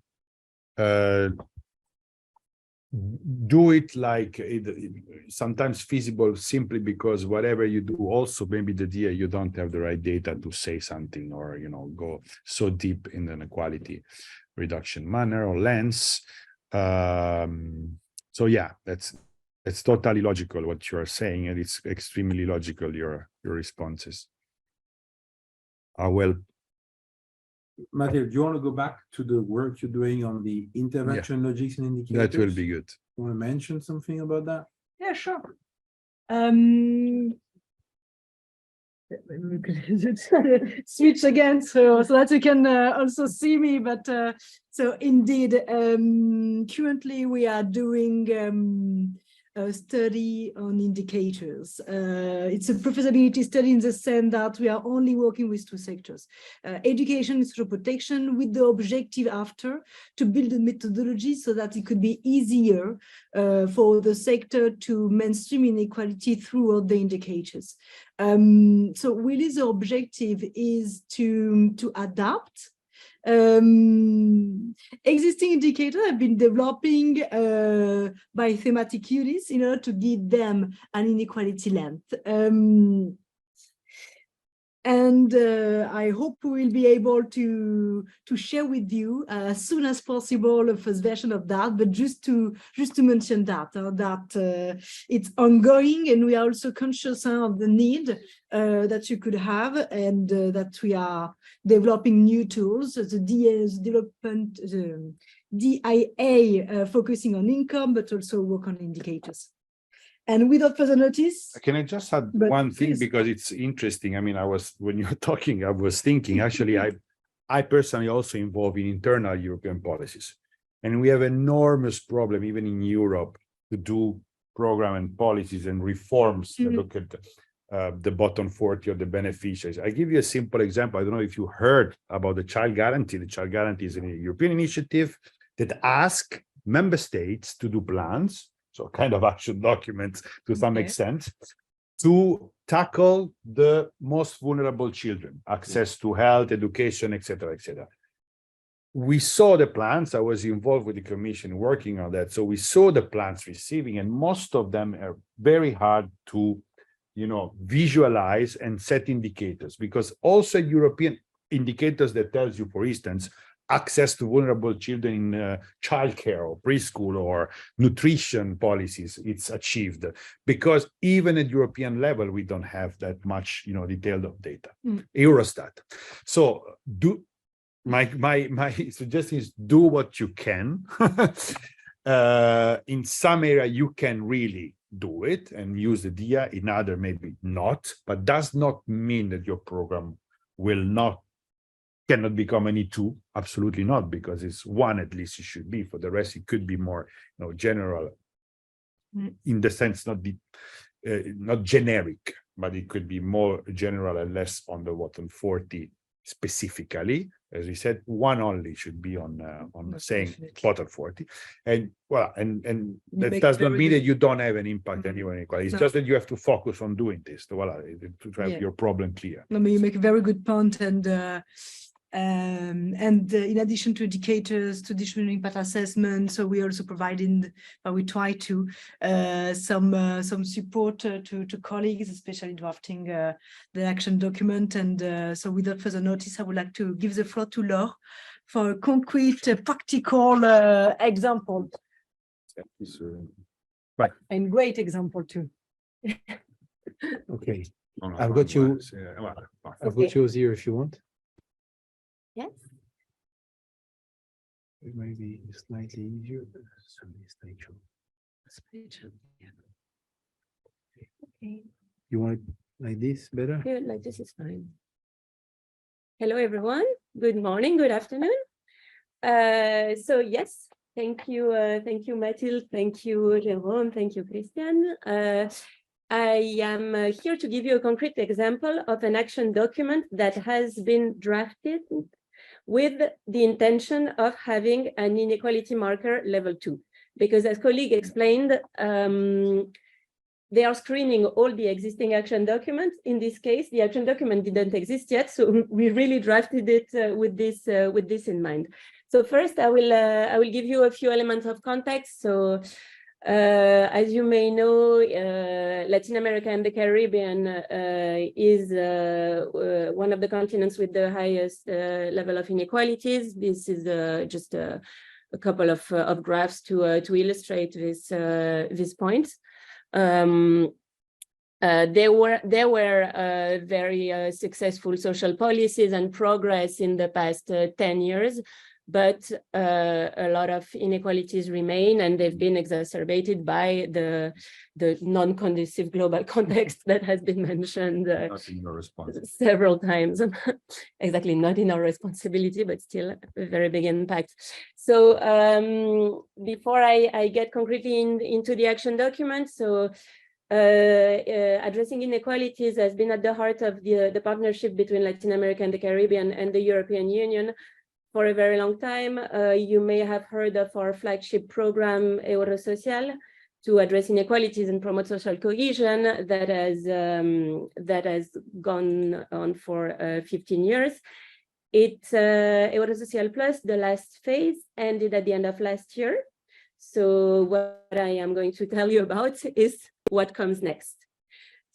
Do it like sometimes feasible simply because whatever you do, also maybe the idea you don't have the right data to say something, or go so deep in an inequality reduction manner or lens. So yeah, that's totally logical what you are saying, and it's extremely logical your responses. Well, Matteo, do you want to go back to the work you're doing on the intervention logics and indicators? that will be good. You want to mention something about that? Yeah, sure. Switch again so that you can also see me, but so indeed currently we are doing a study on indicators. It's a profitability study in the sense that we are only working with two sectors, education and social protection, with the objective after to build a methodology so that it could be easier for the sector to mainstream inequality throughout the indicators. So really the objective is to adapt existing indicators have been developing by thematic units in order to give them an inequality length. And I hope we will be able to share with you as soon as possible the first version of that. But just to mention that it's ongoing, and we are also conscious of the need that you could have, and that we are developing new tools. The DIA focusing on income, but also work on indicators. And without further notice, Can I just add but one thing, please. because it's interesting? I mean, when you were talking, I was thinking, actually, I personally also involved in internal European policies. And we have enormous problem, even in Europe, to do program and policies and reforms that look at the bottom 40 of the beneficiaries. I give you a simple example. I don't know if you heard about the child guarantee. The child guarantee is a European initiative that asks member states to do plans, so kind of action documents to some extent, to tackle the most vulnerable children, access to health, education, etc., etc. We saw the plans. I was involved with the Commission working on that. So we saw the plans receiving, and most of them are very hard to, visualize and set indicators, because also European indicators that tells you, for instance, access to vulnerable children in childcare or preschool or nutrition policies, it's achieved, because even at European level we don't have that much detailed data. Eurostat. So my suggestion is do what you can. In some area you can really do it and use the DIA, in other maybe not, but does not mean that your program cannot become any two. Absolutely not, because it's one at least it should be. For the rest, it could be more general, in the sense not generic, but it could be more general and less on the bottom 40 specifically. As we said, one only should be on saying bottom 40, and that does not mean that you don't have an impact anywhere in equality. It's just that you have to focus on doing this to have your problem clear. I mean, you make a very good point, and in addition to indicators, traditional impact assessment, so we also providing, we try to some support to colleagues, especially drafting the action document. And so without further notice, I would like to give the floor to Laure for a concrete, practical example. Right. And great example too. Okay, I've got you. I've got yours here if you want. Yes. It may be slightly easier. Okay. You want it like this better? Here, like this is fine. Hello, everyone. Good morning, good afternoon. So yes, thank you, Mathilde. Thank you, Jérôme. Thank you, Christian. I am here to give you a concrete example of an action document that has been drafted with the intention of having an inequality marker level 2. Because as colleague explained, they are screening all the existing action documents. In this case, the action document didn't exist yet, so we really drafted it with this in mind. So first, I will give you a few elements of context. So as you may know, Latin America and the Caribbean is one of the continents with the highest level of inequalities. This is just a couple of graphs to illustrate this point. There were very successful social policies and progress in the past 10 years. But a lot of inequalities remain, and they've been exacerbated by the non-conducive global context that has been mentioned several times. Exactly, not in our responsibility, but still a very big impact. So before I get concretely into the action document, so addressing inequalities has been at the heart of the partnership between Latin America and the Caribbean and the European Union for a very long time. You may have heard of our flagship program, Eurosocial, to address inequalities and promote social cohesion that has gone on for 15 years. Eurosocial Plus, the last phase, ended at the end of last year. So what I am going to tell you about is what comes next.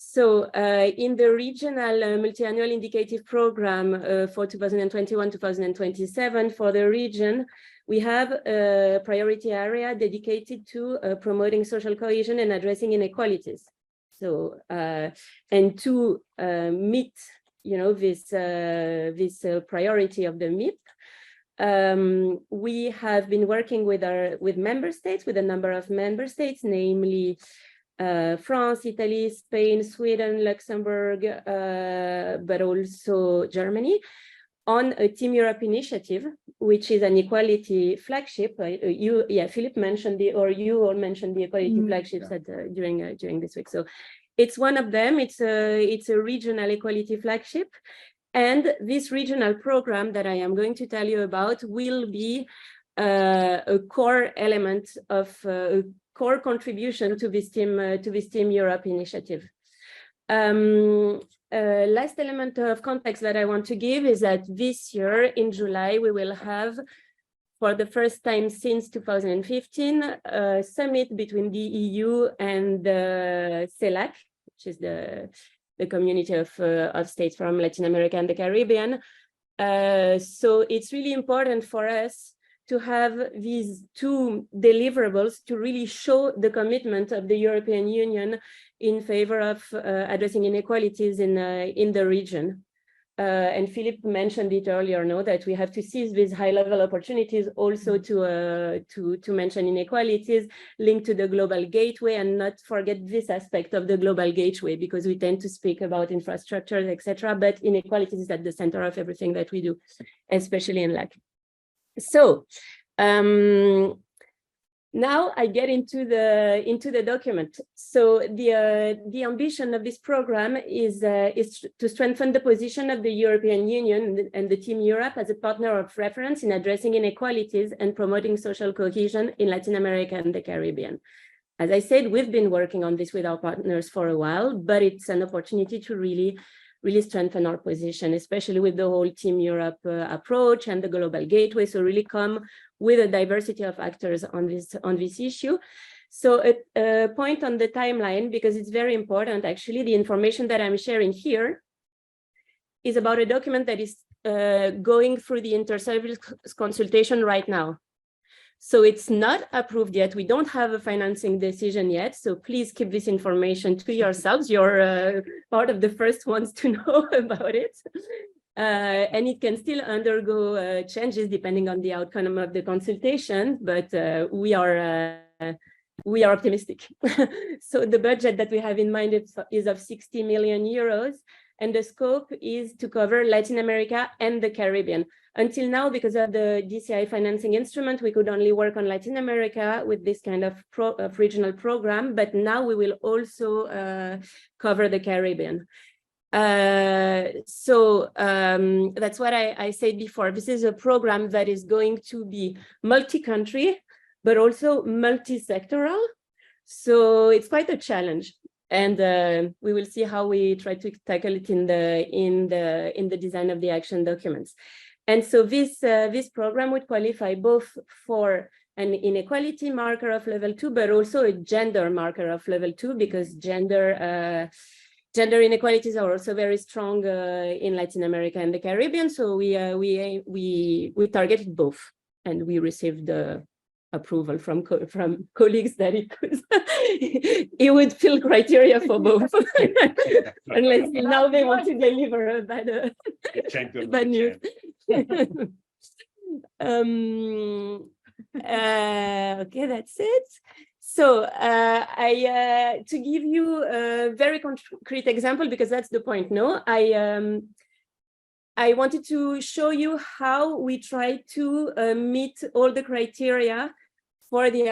So in the regional multi-annual indicative program for 2021-2027 for the region, we have a priority area dedicated to promoting social cohesion and addressing inequalities. So and to meet, this priority of the MIP, we have been working with member states, with a number of member states, namely France, Italy, Spain, Sweden, Luxembourg, but also Germany, on a Team Europe initiative, which is an equality flagship. Philip mentioned you all mentioned the equality flagships during this week. So it's one of them. It's a regional equality flagship. And this regional program that I am going to tell you about will be a core element of core contribution to this Team Europe initiative. Last element of context that I want to give is that this year in July, we will have, for the first time since 2015, a summit between the EU and CELAC, which is the community of states from Latin America and the Caribbean. So it's really important for us to have these two deliverables to really show the commitment of the European Union in favor of addressing inequalities in the region. And Philip mentioned it earlier, that we have to seize these high-level opportunities also to mention inequalities linked to the global gateway, and not forget this aspect of the global gateway, because we tend to speak about infrastructure, etc., but inequalities is at the center of everything that we do, especially in LAC. So now I get into the document. So the ambition of this program is to strengthen the position of the European Union and the Team Europe as a partner of reference in addressing inequalities and promoting social cohesion in Latin America and the Caribbean. As I said, we've been working on this with our partners for a while, but it's an opportunity to really strengthen our position, especially with the whole Team Europe approach and the global gateway. So really come with a diversity of actors on this issue. So a point on the timeline, because it's very important, actually, the information that I'm sharing here is about a document that is going through the inter-service consultation right now. So it's not approved yet. We don't have a financing decision yet. So please keep this information to yourselves. You're part of the first ones to know about it. And it can still undergo changes depending on the outcome of the consultation, but we are optimistic. So the budget that we have in mind is of 60 million euros, and the scope is to cover Latin America and the Caribbean. Until now, because of the DCI financing instrument, we could only work on Latin America with this kind of regional program, but now we will also cover the Caribbean. So that's what I said before. This is a program that is going to be multi-country, but also multi-sectoral. So it's quite a challenge. And we will see how we try to tackle it in the design of the action documents. And so this program would qualify both for an inequality marker of level 2, but also a gender marker of level 2, because gender inequalities are also very strong in Latin America and the Caribbean. So we targeted both, and we received the approval from colleagues that it would fill criteria for both, unless now they want to deliver a bad news. Okay, that's it. So to give you a very concrete example, because that's the point, I wanted to show you how we try to meet all the criteria for the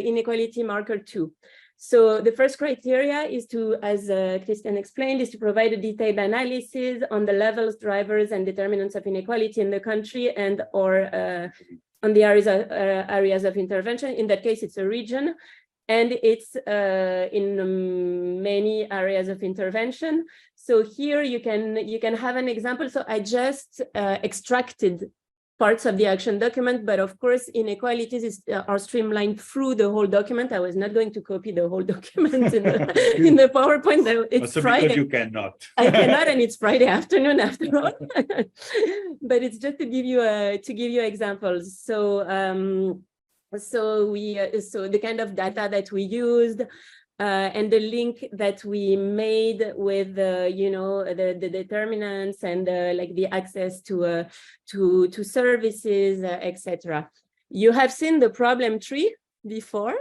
inequality marker 2. So the first criteria is to, as Christian explained, is to provide a detailed analysis on the levels, drivers, and determinants of inequality in the country and or on the areas of intervention. In that case, it's a region, and it's in many areas of intervention. So here you can have an example. So I just extracted parts of the action document, but of course, inequalities are streamlined through the whole document. I was not going to copy the whole document in the PowerPoint. It's Friday. Because you cannot. I cannot, and it's Friday afternoon after all. But it's just to give you examples. So so the kind of data that we used. And the link that we made with the determinants and like the access to services, etc. You have seen the problem tree before,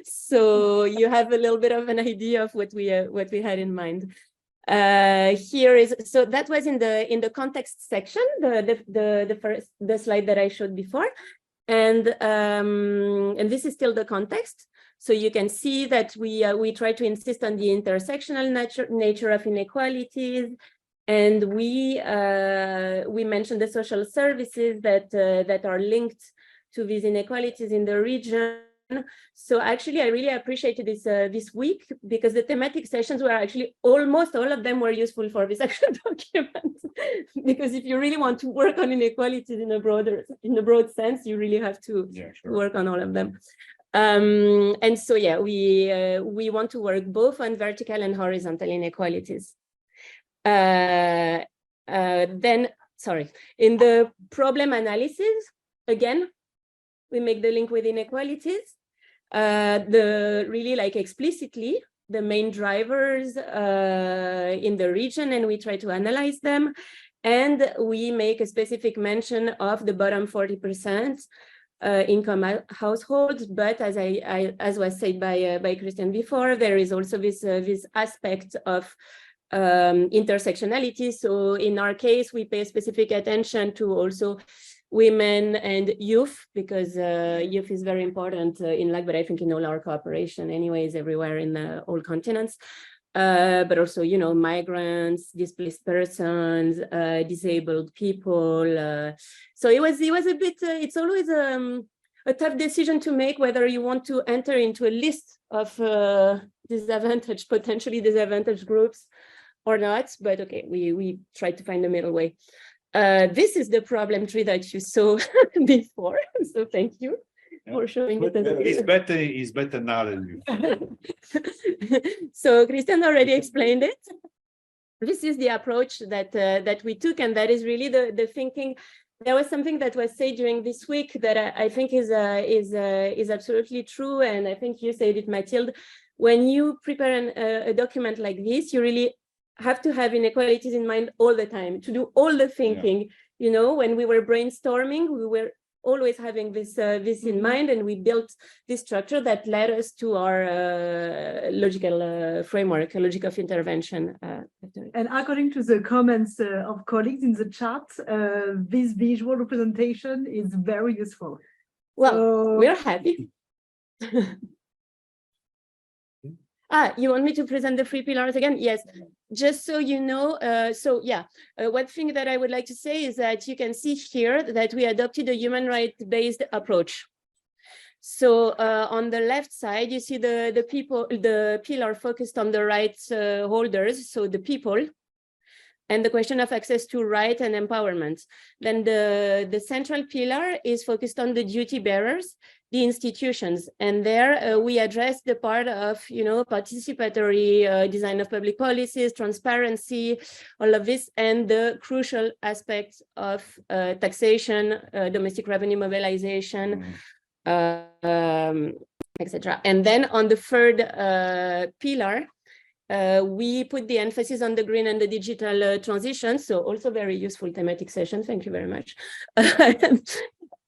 so you have a little bit of an idea of what we had in mind. Here is, so that was in the context section, the slide that I showed before, and this is still the context. So you can see that we try to insist on the intersectional nature of inequalities, and we mentioned the social services that are linked to these inequalities in the region. So actually, I really appreciated this week, because the thematic sessions were actually almost all of them were useful for this action document. Because if you really want to work on inequalities in a broad sense, you really have to work on all of them. And so, yeah, we want to work both on vertical and horizontal inequalities. Then, sorry, in the problem analysis, again, we make the link with inequalities. Really like explicitly the main drivers in the region, and we try to analyze them. And we make a specific mention of the bottom 40%. Income households, but as was said by Christian before, there is also this aspect of intersectionality. So in our case, we pay specific attention to also women and youth, because youth is very important in LAC, but I think in all our cooperation anyways, everywhere in all continents. But also, migrants, displaced persons, disabled people. So it was a bit, it's always a tough decision to make whether you want to enter into a list of potentially disadvantaged groups or not. But okay, we tried to find the middle way. This is the problem tree that you saw before. So thank you. For showing it. It's better now than you. So Christian already explained it. This is the approach that we took, and that is really the thinking. There was something that was said during this week that I think is absolutely true, and I think you said it, Mathilde. When you prepare a document like this, you really have to have inequalities in mind all the time to do all the thinking. Yeah. When we were brainstorming, we were always having this in mind, and we built this structure that led us to our logical framework, a logic of intervention. And according to the comments of colleagues in the chat, this visual representation is very useful. Well, so... we're happy. You want me to present the 3 pillars again? Yes, just so you know. One thing that I would like to say is that you can see here that we adopted a human rights-based approach. So on the left side, you see the pillar focused on the rights holders, so the people, and the question of access to right and empowerment. Then the central pillar is focused on the duty bearers, the institutions, and there we address the part of participatory design of public policies, transparency, all of this, and the crucial aspects of taxation, domestic revenue mobilization, etc. And then on the third pillar, we put the emphasis on the green and the digital transition. So also very useful thematic session. Thank you very much.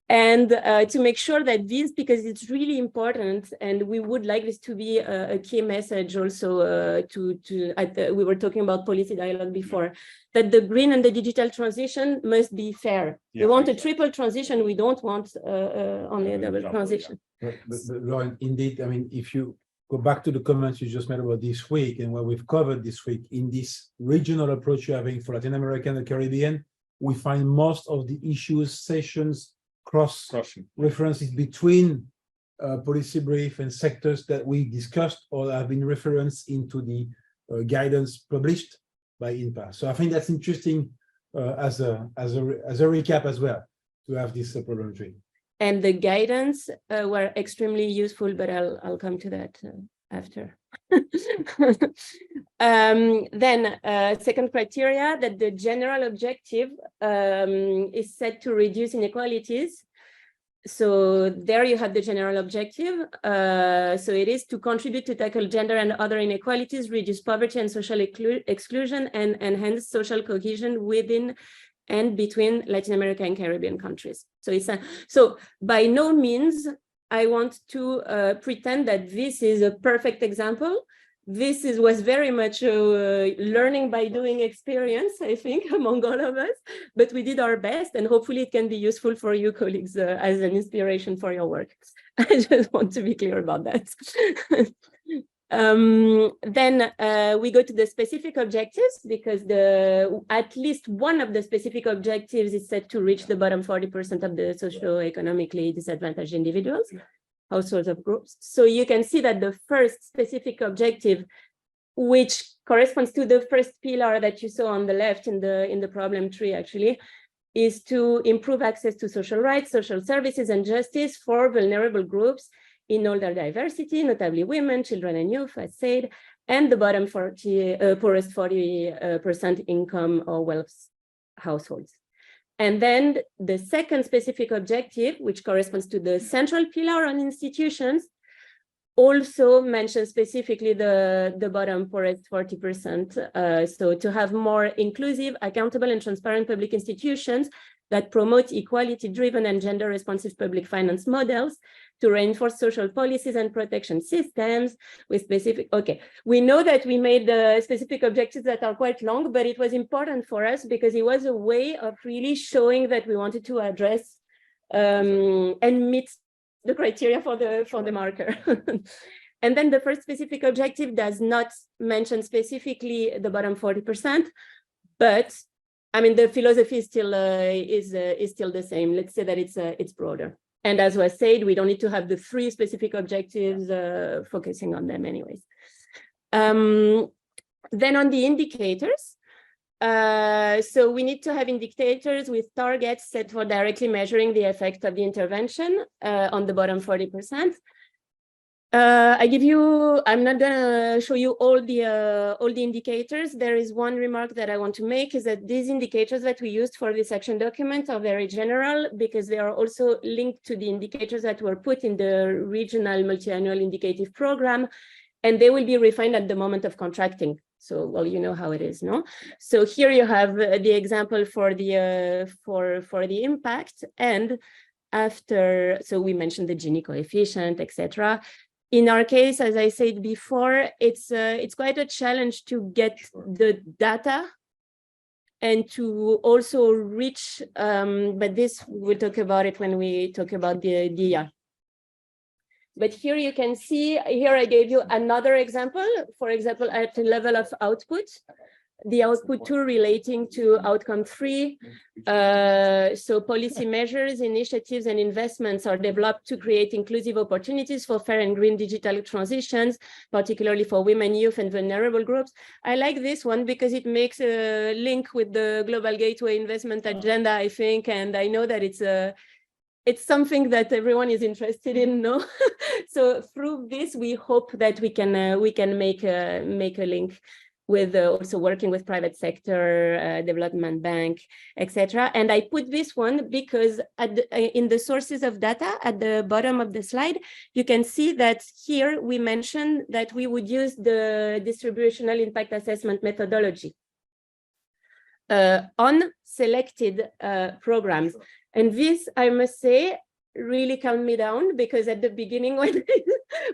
And to make sure that because it's really important, and we would like this to be a key message also we were talking about policy dialogue before, that the green and the digital transition must be fair. Yeah, we want a triple transition. We don't want only a double transition. But Lauren, indeed, I mean, if you go back to the comments you just made about this week and what we've covered this week, in this regional approach you're having for Latin America and the Caribbean, we find most of the issues, sessions, cross-references between policy brief and sectors that we discussed or have been referenced into the guidance published by INPA. So I think that's interesting as a recap as well. to have this supplementary. And the guidance were extremely useful, but I'll come to that after. Then second criteria, that the general objective is set to reduce inequalities. So there you have the general objective. So it is to contribute to tackle gender and other inequalities, reduce poverty and social exclusion, and enhance social cohesion within and between Latin America and Caribbean countries. So it's so by no means I want to pretend that this is a perfect example. This was very much learning by doing experience, I think, among all of us, but we did our best, and hopefully it can be useful for you colleagues as an inspiration for your work. I just want to be clear about that. Then we go to the specific objectives, because at least one of the specific objectives is set to reach the bottom 40% of the socioeconomically disadvantaged individuals, households of groups. So you can see that the first specific objective, which corresponds to the first pillar that you saw on the left in the problem tree actually, is to improve access to social rights, social services, and justice for vulnerable groups in all their diversity, notably women, children, and youth, as said, and the bottom poorest 40% income or wealth households. And then the second specific objective, which corresponds to the central pillar on institutions, also mentions specifically the bottom poorest 40%. So to have more inclusive, accountable, and transparent public institutions that promote equality-driven and gender-responsive public finance models, to reinforce social policies and protection systems with specific, okay. We know that we made specific objectives that are quite long, but it was important for us because it was a way of really showing that we wanted to address and meet the criteria for the marker. And then the first specific objective does not mention specifically the bottom 40%, but I mean, the philosophy is still the same. Let's say that it's broader. And as was said, we don't need to have the 3 specific objectives focusing on them anyways. Then on the indicators, so we need to have indicators with targets set for directly measuring the effect of the intervention on the bottom 40%. I'm not gonna show you all the indicators. There is one remark that I want to make, is that these indicators that we used for this action document are very general, because they are also linked to the indicators that were put in the regional multi-annual indicative program, and they will be refined at the moment of contracting. So, well, you know how it is, no? So here you have the example for the impact, and after, so we mentioned the Gini coefficient, etc. In our case, as I said before, it's quite a challenge to get the data and to also reach, but this we'll talk about it when we talk about the DIA. But here you can see, here I gave you another example, for example, at the level of output, the output 2 relating to outcome 3. So policy measures, initiatives, and investments are developed to create inclusive opportunities for fair and green digital transitions, particularly for women, youth, and vulnerable groups. I like this one because it makes a link with the Global Gateway Investment Agenda, I think, and I know that it's something that everyone is interested in, no? So through this, we hope that we can make a link with also working with private sector, development bank, etc. And I put this one because in the sources of data at the bottom of the slide, you can see that here we mentioned that we would use the distributional impact assessment methodology on selected programs. And this, I must say, really calmed me down, because at the beginning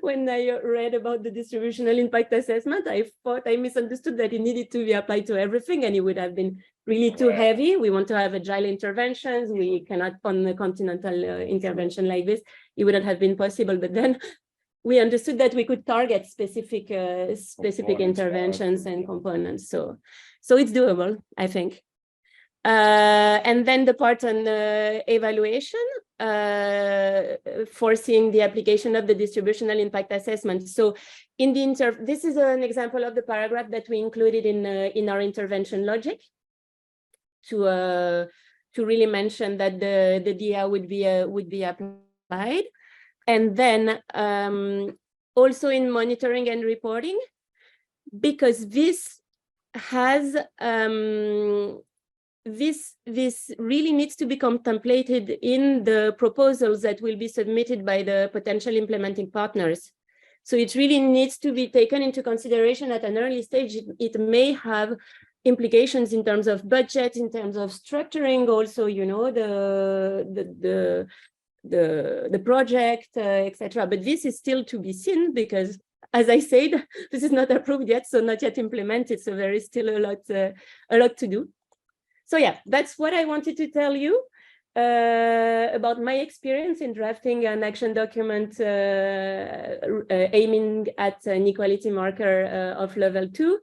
when I read about the distributional impact assessment, I thought I misunderstood that it needed to be applied to everything, and it would have been really too heavy. We want to have agile interventions. We cannot, on a continental intervention like this, it wouldn't have been possible. But then we understood that we could target specific interventions and components. So it's doable, I think. And then the part on the evaluation, foreseeing the application of the distributional impact assessment. So in the this is an example of the paragraph that we included in our intervention logic to really mention that the DIA would be applied. And then also in monitoring and reporting, because this has this really needs to be contemplated in the proposals that will be submitted by the potential implementing partners. So it really needs to be taken into consideration at an early stage. It may have implications in terms of budget, in terms of structuring, also, you know, the project, etc. But this is still to be seen because, as I said, this is not approved yet, so not yet implemented. So there is still a lot to do. So yeah, that's what I wanted to tell you about my experience in drafting an action document aiming at an equality marker of level 2.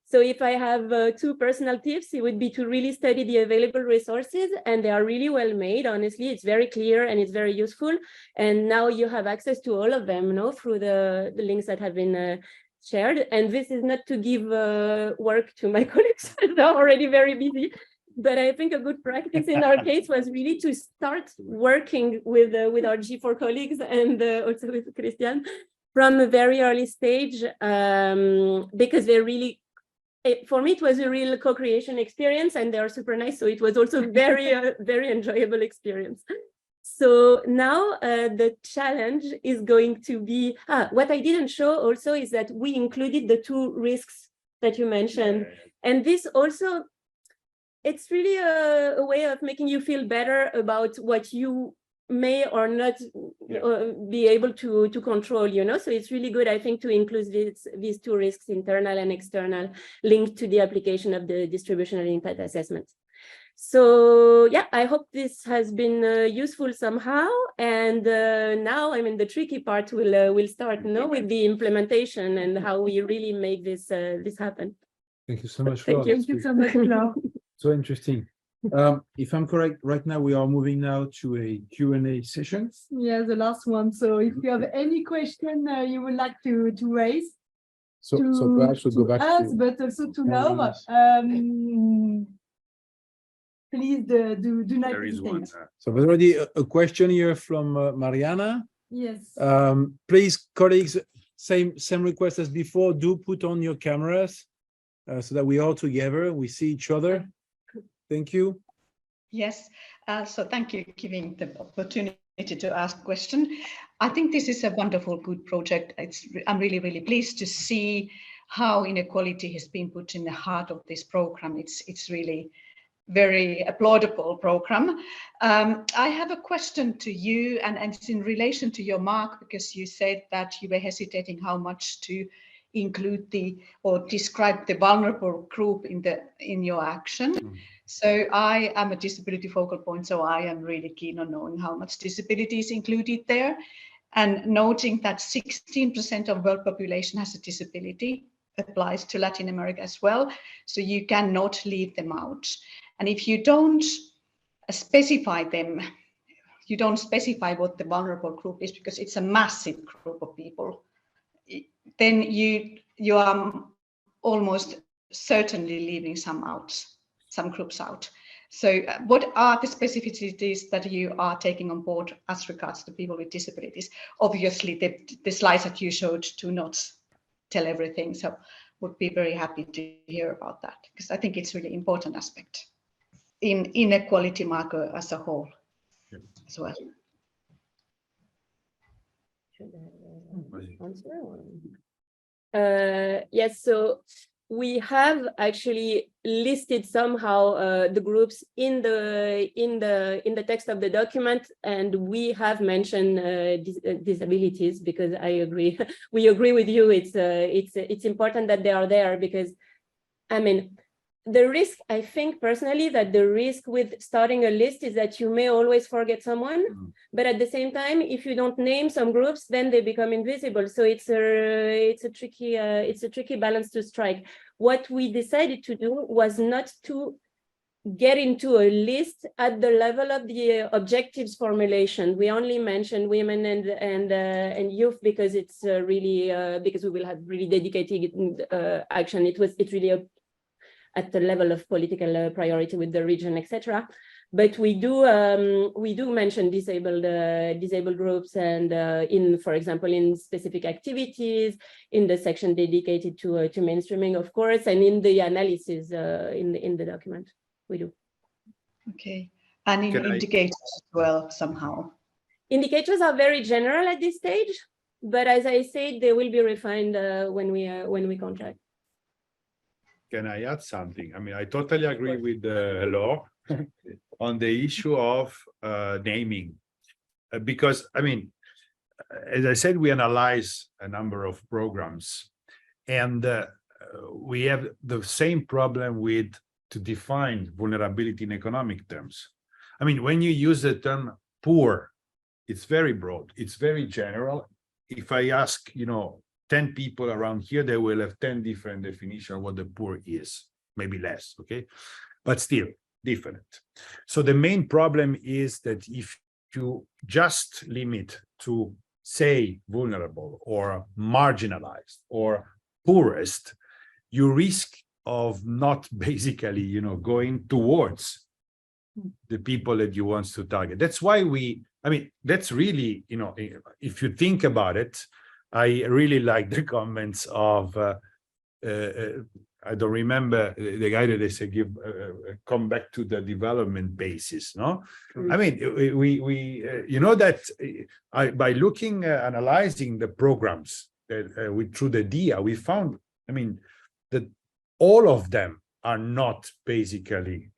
So if I have 2 personal tips, it would be to really study the available resources, and they are really well made. Honestly, it's very clear and it's very useful. And now you have access to all of them, no, through the links that have been shared. And this is not to give work to my colleagues; they're already very busy. But I think a good practice in our case was really to start working with our G4 colleagues and also with Christian from a very early stage, because they're really, for me, it was a real co-creation experience, and they are super nice. So it was also very, very enjoyable experience. So now the challenge is going to be, what I didn't show also is that we included the 2 risks that you mentioned. And this also, it's really a way of making you feel better about what you may or not be able to control, you know. So it's really good, I think, to include these 2 risks, internal and external, linked to the application of the distributional impact assessment. So yeah, I hope this has been useful somehow. And now, I mean, the tricky part will start, you know, with the implementation and how we really make this happen. Thank you so much, Thank Flora. you. Thank you so much, Laure. So interesting. If I'm correct, right now we are moving now to a Q&A session. Yeah, the last one. So if you have any question you would like to raise, So perhaps we'll go back us, to but also to Laure, please do not There is one. hesitate. So there's already a question here from Mariana. Yes. Please, colleagues, same request as before. Do put on your cameras so that we all together, we see each other. Thank you. Yes, so thank you for giving the opportunity to ask question. I think this is a wonderful, good project. I'm really, really pleased to see how inequality has been put in the heart of this program. It's really very applaudable program. I have a question to you, and it's in relation to your mark, because you said that you were hesitating how much to include or describe the vulnerable group in your action. So I am a disability focal point, so I am really keen on knowing how much disability is included there, and noting that 16% of world population has a disability, applies to Latin America as well. So you cannot leave them out. And if you don't specify them, you don't specify what the vulnerable group is, because it's a massive group of people, then you are almost certainly leaving some groups out. So what are the specificities that you are taking on board as regards to people with disabilities? Obviously, the slides that you showed do not tell everything, so would be very happy to hear about that, because I think it's really important aspect in inequality marker as a whole as well. Yes, so we have actually listed somehow the groups in the text of the document, and we have mentioned disabilities, because I agree. We agree with you. It's important that they are there, because, I mean, the risk, I think personally, that the risk with starting a list is that you may always forget someone, but at the same time, if you don't name some groups, then they become invisible. So it's a tricky balance to strike. What we decided to do was not to get into a list at the level of the objectives formulation. We only mentioned women and youth because it's really because we will have really dedicated action. It's really at the level of political priority with the region, etc. But we do mention disabled groups, and for example, in specific activities, in the section dedicated to mainstreaming, of course, and in the analysis in the document, we do. Okay, and in indicators as well somehow. Indicators are very general at this stage, but as I said, they will be refined when we contract. Can I add something? I mean, I totally agree with Laure on the issue of naming, because I mean, as I said, we analyze a number of programs, and we have the same problem with to define vulnerability in economic terms. I mean, when you use the term poor, it's very broad, it's very general. If I ask, 10 people around here, they will have 10 different definitions of what the poor is, maybe less, okay? But still different. So the main problem is that if you just limit to say vulnerable or marginalized or poorest, you risk of not basically, going towards the people that you want to target. That's why that's really, if you think about it, I really like the comments of, I don't remember the guy that they say, come back to the development basis, no? I mean, that by looking, analyzing the programs that through the DIA, we found, that all of them are not basically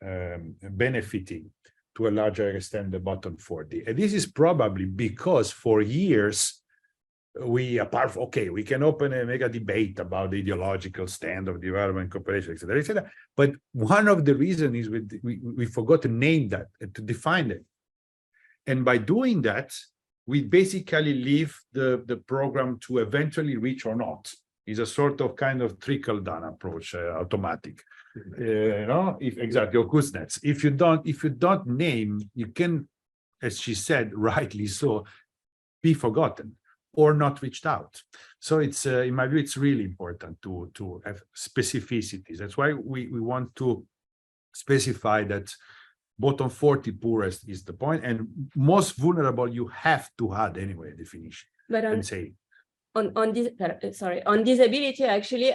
benefiting to a larger extent the bottom 40. And this is probably because for years, we can open a mega debate about the ideological stand of development cooperation, etc. But one of the reasons is we forgot to name that and to define it. And by doing that, we basically leave the program to eventually reach or not. It's a sort of kind of trickle-down approach, automatic. Exactly, or Kuznets. If you don't name, you can, as she said, rightly so, be forgotten or not reached out. So it's, in my view, it's really important to have specificities. That's why we want to specify that bottom 40 poorest is the point, and most vulnerable you have to add anyway a definition. But and say on disability, actually,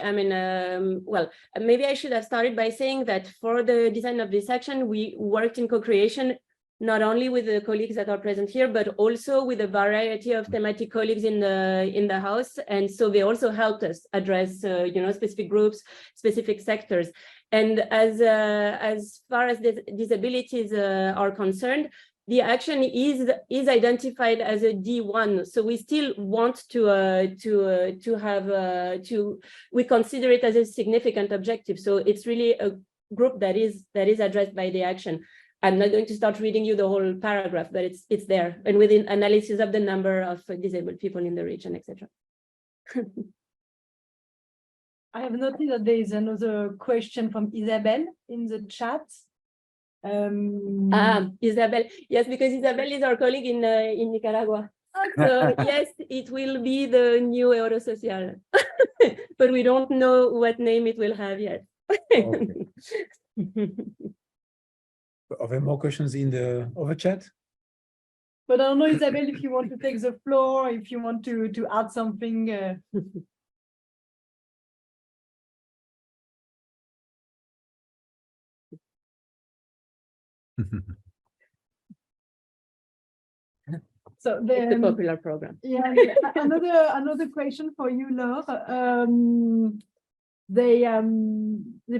well, maybe I should have started by saying that for the design of this section, we worked in co-creation not only with the colleagues that are present here, but also with a variety of thematic colleagues in the house. And so they also helped us address, specific groups, specific sectors. And as far as the disabilities are concerned, the action is identified as a D1. So we still want we consider it as a significant objective. So it's really a group that is addressed by the action. I'm not going to start reading you the whole paragraph, but it's there, and within analysis of the number of disabled people in the region, etc. I have noticed that there is another question from Isabel in the chat. Isabel, yes, because Isabel is our colleague in Nicaragua. So yes, it will be the new Eurosocial, but we don't know what name it will have yet. Okay. Are there more questions in the over chat? But I don't know, Isabel, if you want to take the floor, if you want to add something. So it's a popular program. Yeah, another question for you, Laure. They're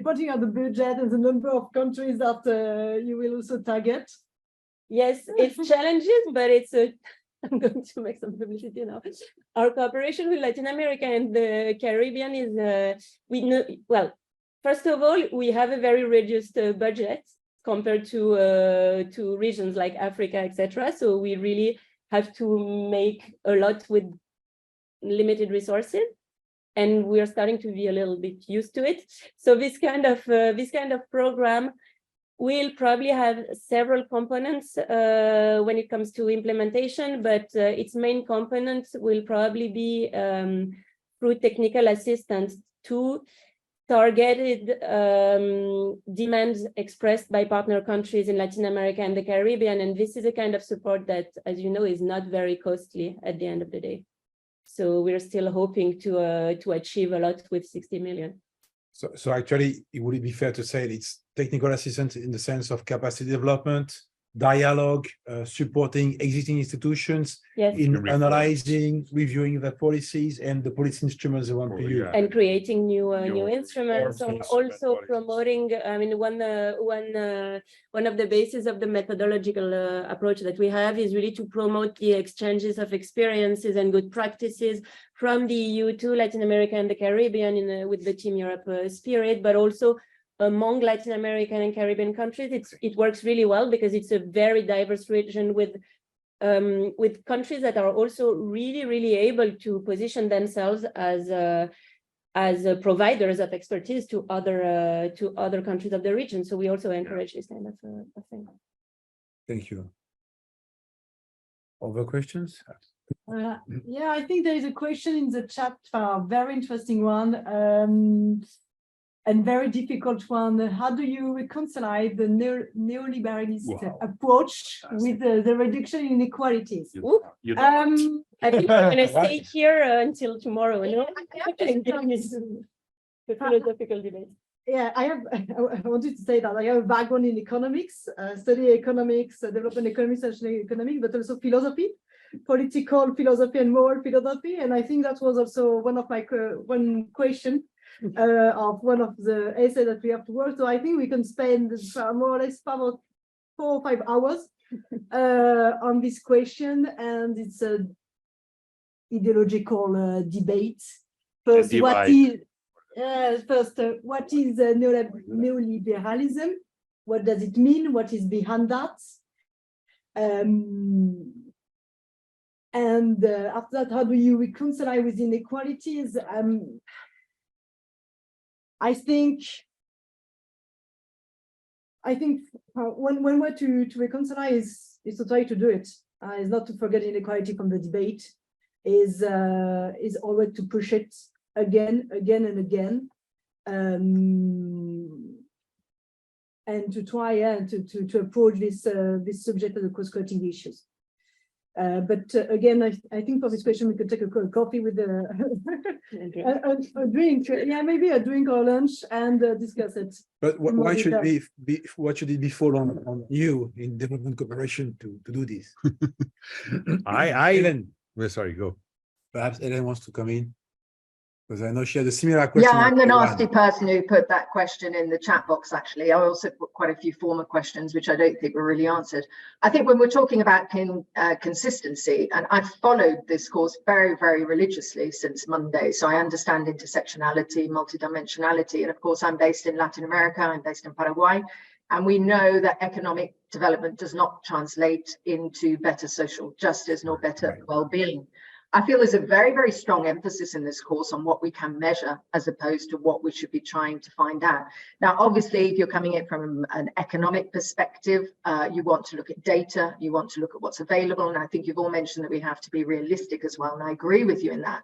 putting out the budget and the number of countries that you will also target. Yes, it's challenges, but it's I'm going to make some publicity now. Our cooperation with Latin America and the Caribbean is, first of all, we have a very reduced budget compared to regions like Africa, etc. So we really have to make a lot with limited resources, and we are starting to be a little bit used to it. So this kind of program will probably have several components when it comes to implementation, but its main components will probably be through technical assistance to targeted demands expressed by partner countries in Latin America and the Caribbean. And this is a kind of support that, as you know, is not very costly at the end of the day. So we're still hoping to achieve a lot with 60 million. So actually, it would be fair to say it's technical assistance in the sense of capacity development, dialogue, supporting existing institutions Yes. in analyzing, reviewing the policies and the policy instruments they want to use. And creating new instruments, or also policies. promoting. I mean, one of the bases of the methodological approach that we have is really to promote the exchanges of experiences and good practices from the EU to Latin America and the Caribbean with the Team Europe spirit, but also among Latin American and Caribbean countries. It works really well because it's a very diverse region with countries that are also really able to position themselves as providers of expertise to other countries of the region. So we also encourage this kind of thing. Thank you. Other questions? Yeah, I think there is a question in the chat, a very interesting one. And very difficult one. How do you reconcile the neoliberalist approach with the reduction in inequalities? I think we're going to stay here until tomorrow. No? The philosophical debate. Yeah, I wanted to say that I have a background in economics, study economics, development economics, social economics, but also philosophy, political philosophy and moral philosophy. And I think that was also one of my one question of one of the essays that we have to work. So I think we can spend more or less about 4 or 5 hours on this question, and it's a ideological debate. First, what is neoliberalism? What does it mean? What is behind that? And after that, how do you reconcile with inequalities? I think one way to reconcile is to try to do it. Is not to forget inequality from the debate. Is always to push it again and again, and to try to approach this subject of the cross-cutting issues. But again, I think for this question we could take a coffee with a drink, yeah, maybe a drink or lunch, and discuss it. But why should what should it be fall on you in development cooperation to do this? Ellen, sorry, go. Perhaps Ellen wants to come in, because I know she had a similar question. Yeah, I'm the nasty person who put that question in the chat box, actually. I also put quite a few former questions, which I don't think were really answered. I think when we're talking about consistency, and I've followed this course very, very religiously since Monday, so I understand intersectionality, multidimensionality, and of course, I'm based in Latin America, I'm based in Paraguay, and we know that economic development does not translate into better social justice nor better well-being. I feel there's a very, very strong emphasis in this course on what we can measure as opposed to what we should be trying to find out. Now, obviously, if you're coming in from an economic perspective, you want to look at data, you want to look at what's available. And I think you've all mentioned that we have to be realistic as well. And I agree with you in that.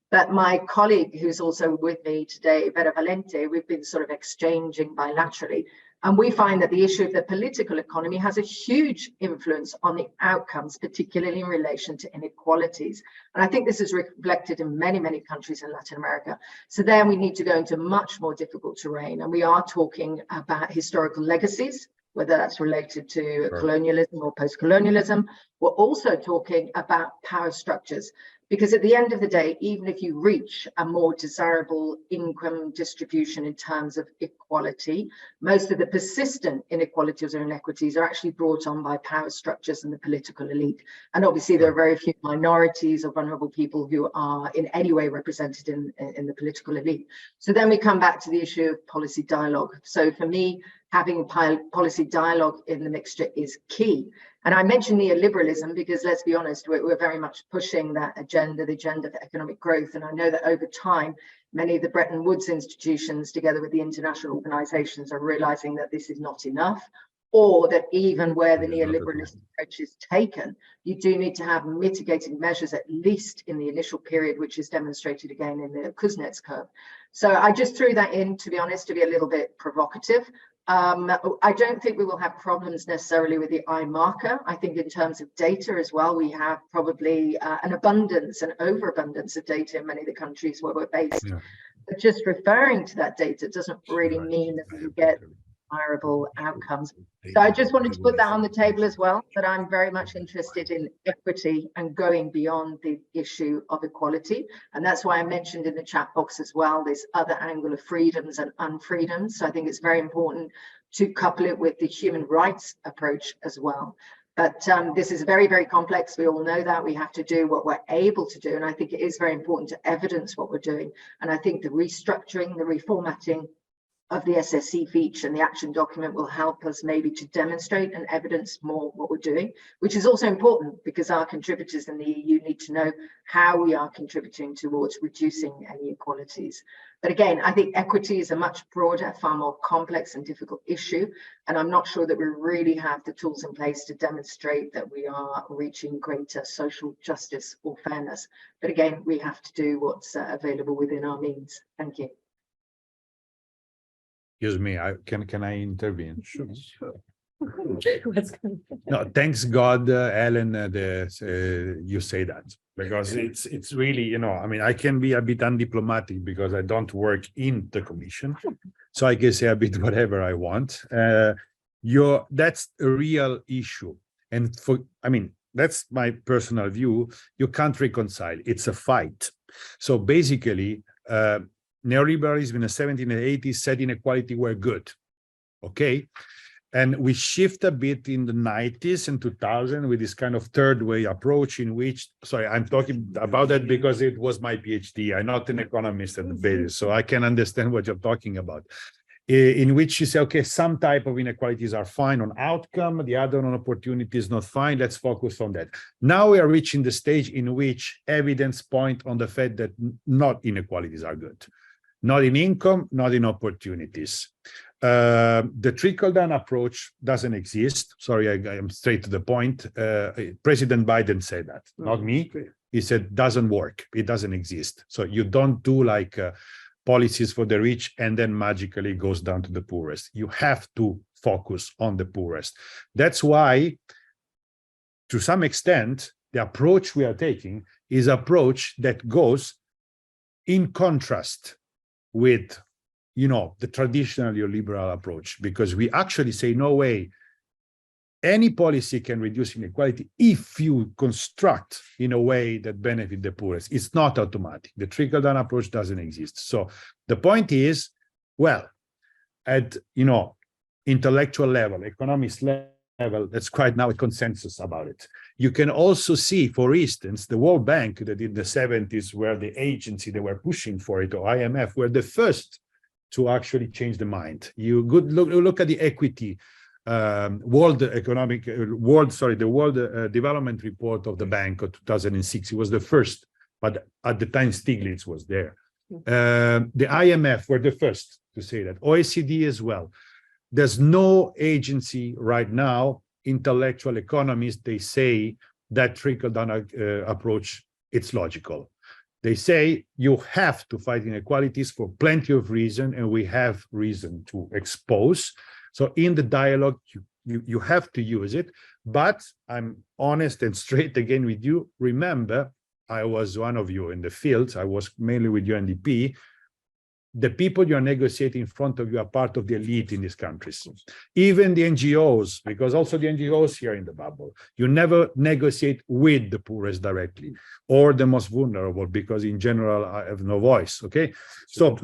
But my colleague, who's also with me today, Vera Valente, we've been sort of exchanging bilaterally. And we find that the issue of the political economy has a huge influence on the outcomes, particularly in relation to inequalities. And I think this is reflected in many, many countries in Latin America. So there we need to go into much more difficult terrain. And we are talking about historical legacies, whether that's related to colonialism or post-colonialism. We're also talking about power structures. Because at the end of the day, even if you reach a more desirable income distribution in terms of equality, most of the persistent inequalities or inequities are actually brought on by power structures and the political elite. And obviously, there are very few minorities or vulnerable people who are in any way represented in the political elite. So then we come back to the issue of policy dialogue. So for me, having policy dialogue in the mixture is key. And I mentioned neoliberalism because, let's be honest, we're very much pushing that agenda, the agenda for economic growth. And I know that over time, many of the Bretton Woods institutions, together with the international organizations, are realizing that this is not enough. or that even where the It is not at neoliberalist approach is taken, you do need to have mitigating measures, at least in the initial period, which is demonstrated again in the Kuznets curve. So I just threw that in, to be honest, to be a little bit provocative. I don't think we will have problems necessarily with the I marker. I think in terms of data as well, we have probably an overabundance of data in many of the countries where we're based. Yeah. But just referring to that data doesn't really Right. mean that we get desirable outcomes. So I just wanted to put that on the table as well, that I'm very much interested in equity and going beyond the issue of equality. And that's why I mentioned in the chat box as well, this other angle of freedoms and unfreedoms. So I think it's very important to couple it with the human rights approach as well. But this is very, very complex. We all know that. We have to do what we're able to do. And I think it is very important to evidence what we're doing. And I think the restructuring, the reformatting of the SSC Fiche and the action document will help us maybe to demonstrate and evidence more what we're doing, which is also important because our contributors in the EU need to know how we are contributing towards reducing inequalities. But again, I think equity is a much broader, far more complex and difficult issue. And I'm not sure that we really have the tools in place to demonstrate that we are reaching greater social justice or fairness. But again, we have to do what's available within our means. Thank you. Excuse me, can I intervene? Sure. What's going on? No, thanks God, Ellen, you say that, because it's really, you know, I mean, I can be a bit undiplomatic because I don't work in the commission, so I can say a bit whatever I want. That's a real issue, and that's my personal view. You can't reconcile. It's a fight. So basically, neoliberalism in the 70s and 80s said inequality were good, okay? And we shift a bit in the 90s and 2000 with this kind of third way approach in which, sorry, I'm talking about that because it was my PhD. I'm not an economist at the basis, so I can understand what you're talking about. In which you say, okay, some type of inequalities are fine on outcome, the other on opportunity is not fine, let's focus on that. Now we are reaching the stage in which evidence point on the fact that not inequalities are good. Not in income, not in opportunities. The trickle-down approach doesn't exist. Sorry, I am straight to the point. President Biden said that, not me. He said, doesn't work. It doesn't exist. So you don't do like policies for the rich and then magically it goes down to the poorest. You have to focus on the poorest. That's why, to some extent, the approach we are taking is an approach that goes in contrast with, you know, the traditional neoliberal approach, because we actually say, no way, any policy can reduce inequality if you construct in a way that benefit the poorest. It's not automatic. The trickle-down approach doesn't exist. So the point is, well, at, you know, intellectual level, economics level, that's quite now a consensus about it. You can also see, for instance, the World Bank that in the 70s were the agency that were pushing for it, or IMF, were the first to actually change the mind. You could look at the equity World Development Report of the Bank of 2006. It was the first, but at the time Stiglitz was there. The IMF were the first to say that. OECD as well. There's no agency right now, intellectual economists, they say that trickle-down approach, it's logical. They say you have to fight inequalities for plenty of reason, and we have reason to expose. So in the dialogue, you have to use it, but I'm honest and straight again with you. Remember, I was one of you in the field. I was mainly with UNDP. The people you're negotiating in front of you are part of the elite in these countries. Even the NGOs, because also the NGOs here in the bubble, you never negotiate with the poorest directly or the most vulnerable, because in general, I have no voice, okay? So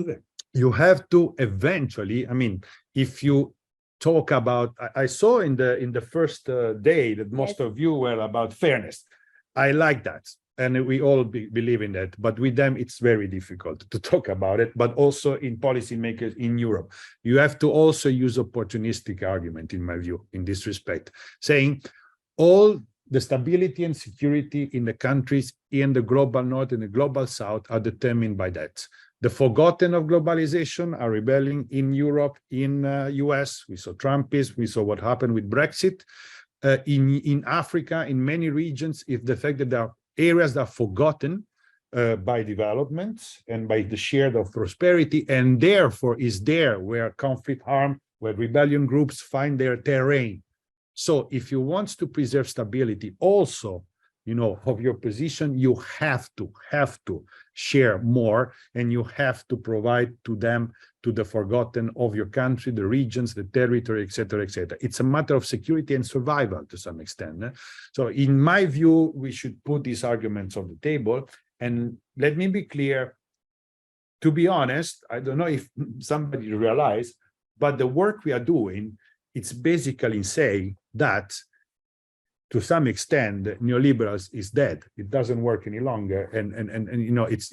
you have to eventually, I mean, if you talk about, I saw in the first day that most of you were about fairness. I like that. And we all believe in that, but with them, it's very difficult to talk about it, but also in policymakers in Europe. You have to also use opportunistic argument, in my view, in this respect, saying all the stability and security in the countries in the global north and the global south are determined by that. The forgotten of globalization are rebelling in Europe, in US. We saw Trumpism. We saw what happened with Brexit. In Africa, in many regions, if the fact that there are areas that are forgotten by developments and by the share of prosperity, and therefore is there where conflict, harm, where rebellion groups find their terrain. So if you want to preserve stability also, you know, of your position, you have to share more, and you have to provide to them, to the forgotten of your country, the regions, the territory, etc., etc. It's a matter of security and survival to some extent. So in my view, we should put these arguments on the table. And let me be clear, to be honest, I don't know if somebody realized, but the work we are doing, it's basically saying that to some extent, neoliberals is dead. It doesn't work any longer, and you know, it's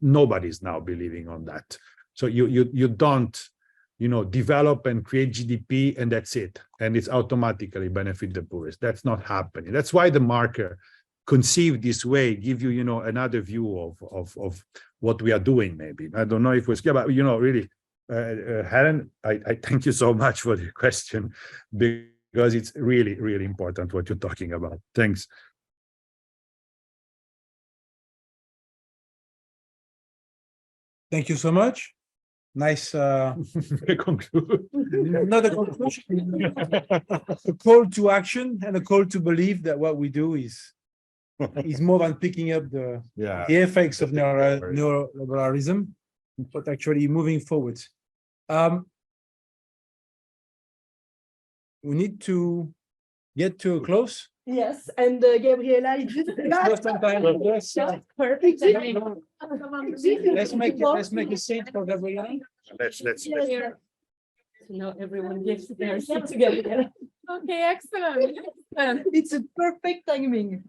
nobody's now believing on that. So you don't, you know, develop and create GDP and that's it, and it's automatically benefit the poorest. That's not happening. That's why the marker conceived this way give you, you know, another view of what we are doing. Maybe I don't know if it was, yeah, but you know, really, Helen, I thank you so much for the question, because it's really, really important what you're talking about. Thanks. Thank you so much. Nice Conclude. another conclusion. A call to action and a call to believe that what we do is more than picking up the effects of neoliberalism, but actually moving forward. We need to get to a close. Yes, and Gabriela, It's not sometime. Yes, perfect. let's make a seat for Gabriela. Let's No, everyone gets their seat together. Okay, excellent. It's a perfect timing.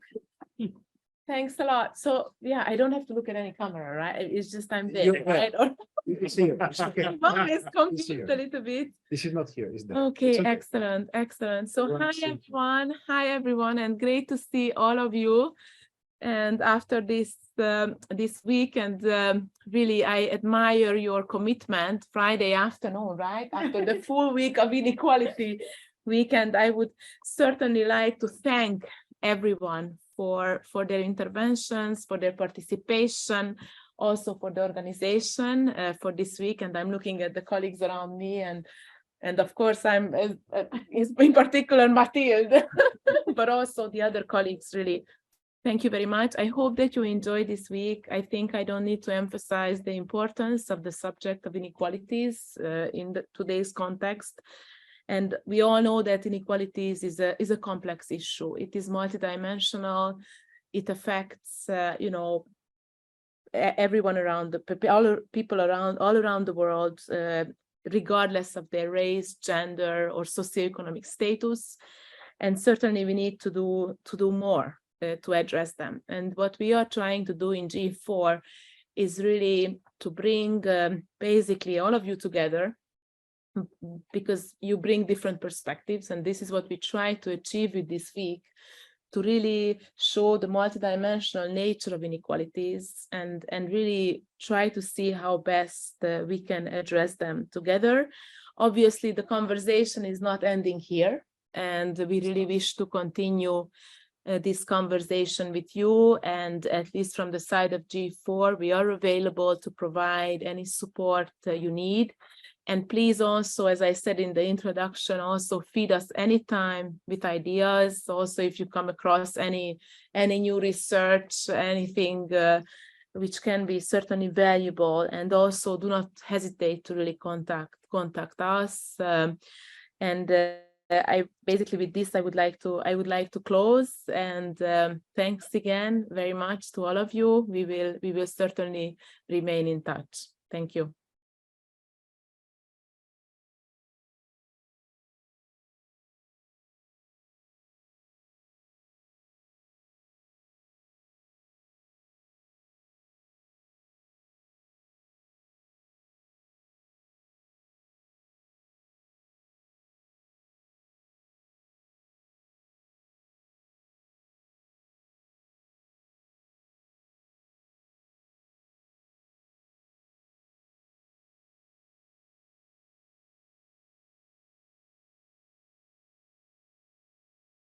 Thanks a lot. So yeah, I don't have to look at any camera, right? It's just I'm there, You're right? Or It's here. It's okay. always here. confused a little bit. This is not here. It's there. Okay, It's okay. excellent, excellent. So Everyone hi see. everyone, and great to see all of you. And after this this week, and really I admire your commitment. Friday afternoon, right after the full week of inequality weekend, I would certainly like to thank everyone for their interventions, for their participation, also for the organization for this week. And I'm looking at the colleagues around me, and of course I'm in particular Mathilde, but also the other colleagues. Really, thank you very much. I hope that you enjoyed this week. I think I don't need to emphasize the importance of the subject of inequalities in today's context. And we all know that inequalities is a complex issue. It is multidimensional. It affects, you know, everyone around all people all around the world, regardless of their race, gender, or socioeconomic status. And certainly, we need to do more to address them. And what we are trying to do in G4 is really to bring basically all of you together, because you bring different perspectives, and this is what we try to achieve with this week, to really show the multidimensional nature of inequalities and really try to see how best we can address them together. Obviously, the conversation is not ending here, and we really wish to continue this conversation with you, and at least from the side of G4, we are available to provide any support you need. And please also, as I said in the introduction, also feed us anytime with ideas. Also, if you come across any new research, anything which can be certainly valuable, and also do not hesitate to really contact us. I basically, with this, I would like to close, and thanks again very much to all of you. We will certainly remain in touch. Thank you.